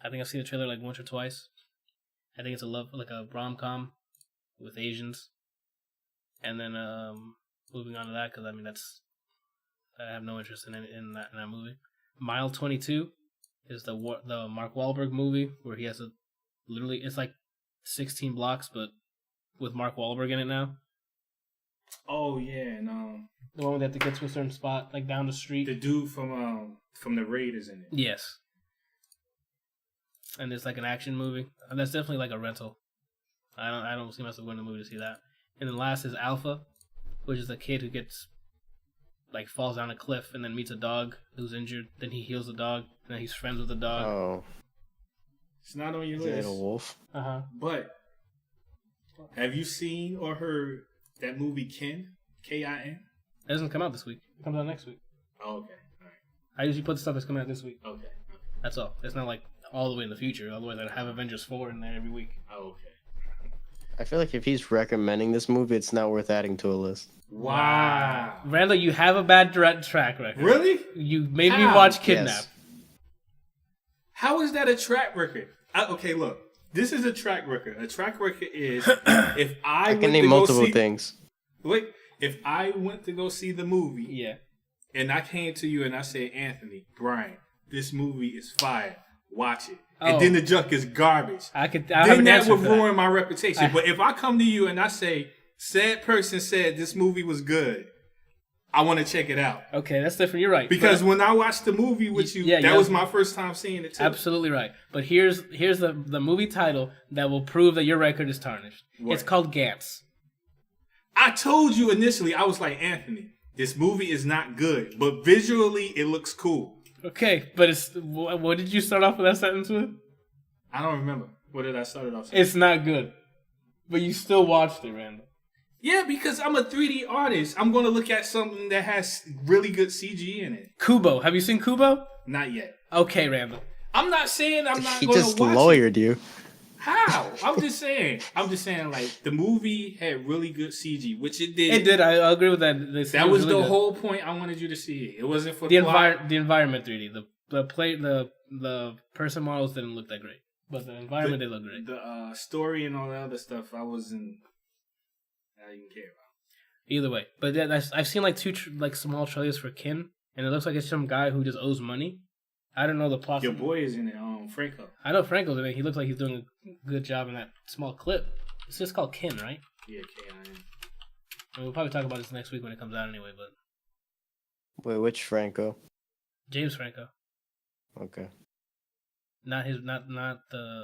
I think I've seen the trailer like once or twice. I think it's a rom-com with Asians. And then moving on to that, because I mean I have no interest in that movie. Mile 22 is the Mark Wahlberg movie where he has it's like 16 blocks, but with Mark Wahlberg in it now. Oh yeah, no. The one where they have to get to a certain spot, like down the street. The dude from the Raid is in it. Yes. And it's like an action movie. And that's definitely like a rental. I don't see myself going to the movie to see that. And then last is Alpha, which is a kid who falls down a cliff and then meets a dog who's injured. Then he heals the dog, and then he's friends with the dog. Oh. It's not on your Is it list. a wolf? But have you seen or heard that movie Kin? K-I-N? It doesn't come out this week. It comes out next week. Oh, okay. All right. I usually put the stuff that's coming out this week. Okay. That's all. It's not like all the way in the future. Otherwise, I'd have Avengers 4 in there every week. Oh, okay. I feel like if he's recommending this movie, it's not worth adding to a list. Wow. Randall, you have a bad track record. Really? You made me How? watch Kidnap. Yes. How is that a track record? Okay, look. This is a track record. A track record is if I can name multiple things. Wait, if I went to go see the movie, Yeah. and I came to you and I said, Anthony, Brian, this movie is fire. Watch it. Oh. And then the junk is garbage. I have Then an that answer would for that. ruin my reputation. But if I come to you and I say, said person said this movie was good, I want to check it out. Okay, that's different. You're right. Because But- when I watched the movie with you, Yeah, that yeah. was my first time seeing it too. Absolutely right. But here's the movie title that will prove that your record is tarnished. What? It's called Gantz. I told you initially, I was like, Anthony, this movie is not good, but visually it looks cool. Okay, but what did you start off with that sentence with? I don't remember. What did I start it off saying? It's not good. But you still watched it, Randall. Yeah, because I'm a 3D artist. I'm going to look at something that has really good CG in it. Kubo. Have you seen Kubo? Not yet. Okay, Randall. I'm not saying I'm not He going just to watch it. lawyered you. How? I'm just saying, like, the movie had really good CG, which it did. It did. I agree with that. That was the whole point I wanted you to see it. It wasn't for the plot. the environment 3D. The person models didn't look that great, but the environment did look great. The story and all the other stuff, I wasn't. I didn't care about. Either way, but yeah, I've seen like two small trailers for Kin, and it looks like it's some guy who just owes money. I don't know the plot. Your boy is in it, Franco. I know Franco's in it. He looks like he's doing a good job in that small clip. It's just called Kin, right? Yeah, K-I-N. And we'll probably talk about this next week when it comes out anyway. But Wait, which Franco? James Franco, Okay. not the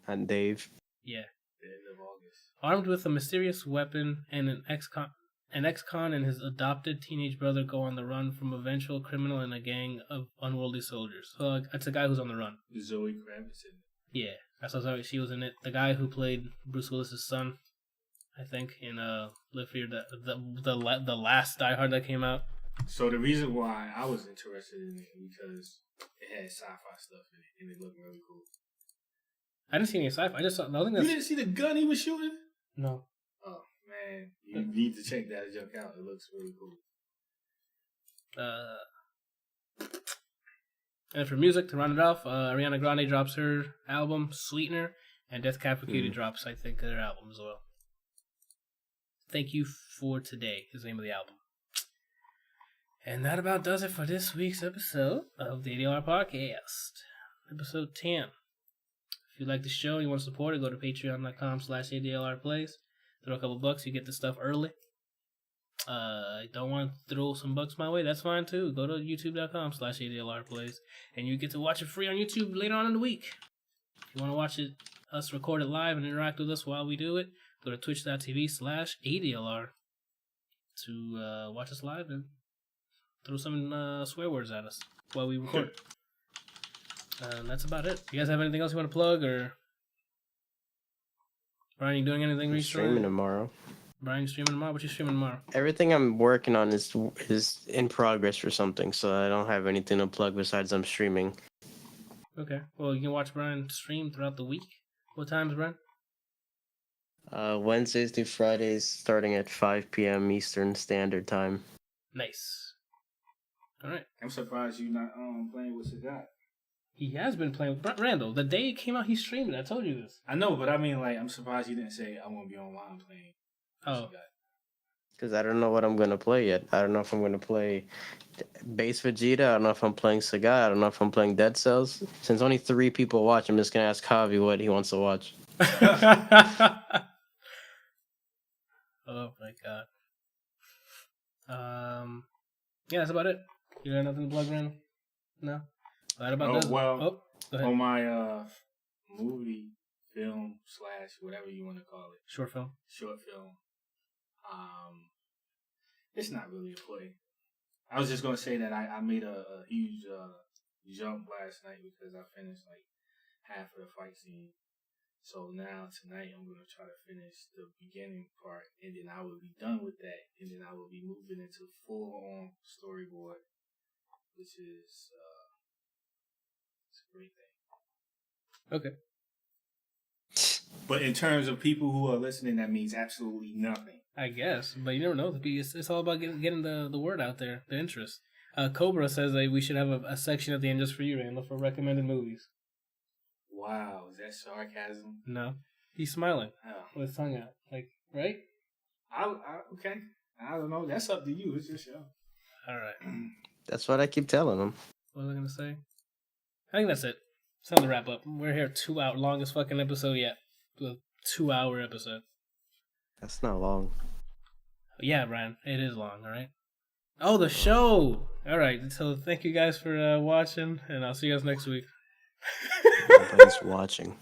And Dave. yeah. The end of August. Armed with a mysterious weapon and an An ex-con and his adopted teenage brother go on the run from a vengeful criminal and a gang of unworldly soldiers. So it's a guy who's on the run. Zoe Kravitz in it. Yeah, that's what she was in it. The guy who played Bruce Willis's son, I think, in Live Fear, the last Die Hard that came out. So the reason why I was interested in it because it had sci-fi stuff in it and it looked really cool. I didn't see any sci-fi. I just saw. I think You didn't see the gun he was shooting? No. Oh man, you need to check that junk out. It looks really cool. And for music, to round it off, Ariana Grande drops her album, Sweetener, and Death Cab for Cutie drops, I think, their album as well. Thank You for Today is the name of the album. And that about does it for this week's episode of the ADLR Podcast. Episode 10. If you like the show and you want to support it, go to patreon.com/ADLRplays. Throw a couple bucks, you get the stuff early. Don't want to throw some bucks my way, that's fine too. Go to youtube.com/ADLRplays and you get to watch it free on YouTube later on in the week. If you want to watch it, us record it live and interact with us while we do it, go to twitch.tv/ADLR to watch us live and throw some swear words at us while we record. That's about it. You guys have anything else you want to plug, or Brian, you doing anything recently? Streaming tomorrow. Brian, you streaming tomorrow? What you streaming tomorrow? Everything I'm working on is in progress or something, so I don't have anything to plug besides I'm streaming. Okay. Well, you can watch Brian stream throughout the week. What times, Brian? Wednesdays through Fridays, starting at 5 p.m. Eastern Standard Time. Nice. All right. I'm surprised you're not playing with Sagat. He has been playing with Randall. The day it came out, he streamed it. I told you this. I know, but I mean, like, I'm surprised you didn't say I want to be online playing. Oh. Because I don't know what I'm going to play yet. I don't know if I'm going to play Base Vegeta. I don't know if I'm playing Sagat. I don't know if I'm playing Dead Cells. Since only 3 people watch, I'm just going to ask Javi what he wants to watch. Oh my god. Yeah, that's about it. You got nothing to plug, Randall? No? That about does it. Well, go ahead. on my movie, film / whatever you want to call it. Short film. It's not really a play. I was just gonna say that I made a huge jump last night because I finished like half of the fight scene. So now tonight I'm gonna try to finish the beginning part, and then I will be done with that, and then I will be moving into full on storyboard, which is it's a great thing. Okay. But in terms of people who are listening, that means absolutely nothing. I guess, but you never know. It's all about getting the word out there, the interest. Cobra says that we should have a section at the end just for you, Randall, for recommended movies. Wow, is that sarcasm? No, he's smiling Oh. with his tongue out, like, right? Okay. I don't know. That's up to you. It's your show. All right. That's what I keep telling them. What was I gonna say? I think that's it. It's time to wrap up. We're here 2 hour, longest fucking episode yet. A 2 hour episode. That's not long. Yeah, Brian, it is long. All right. Oh, the show. All right. So thank you guys for watching, and I'll see you guys next week. Nobody's watching.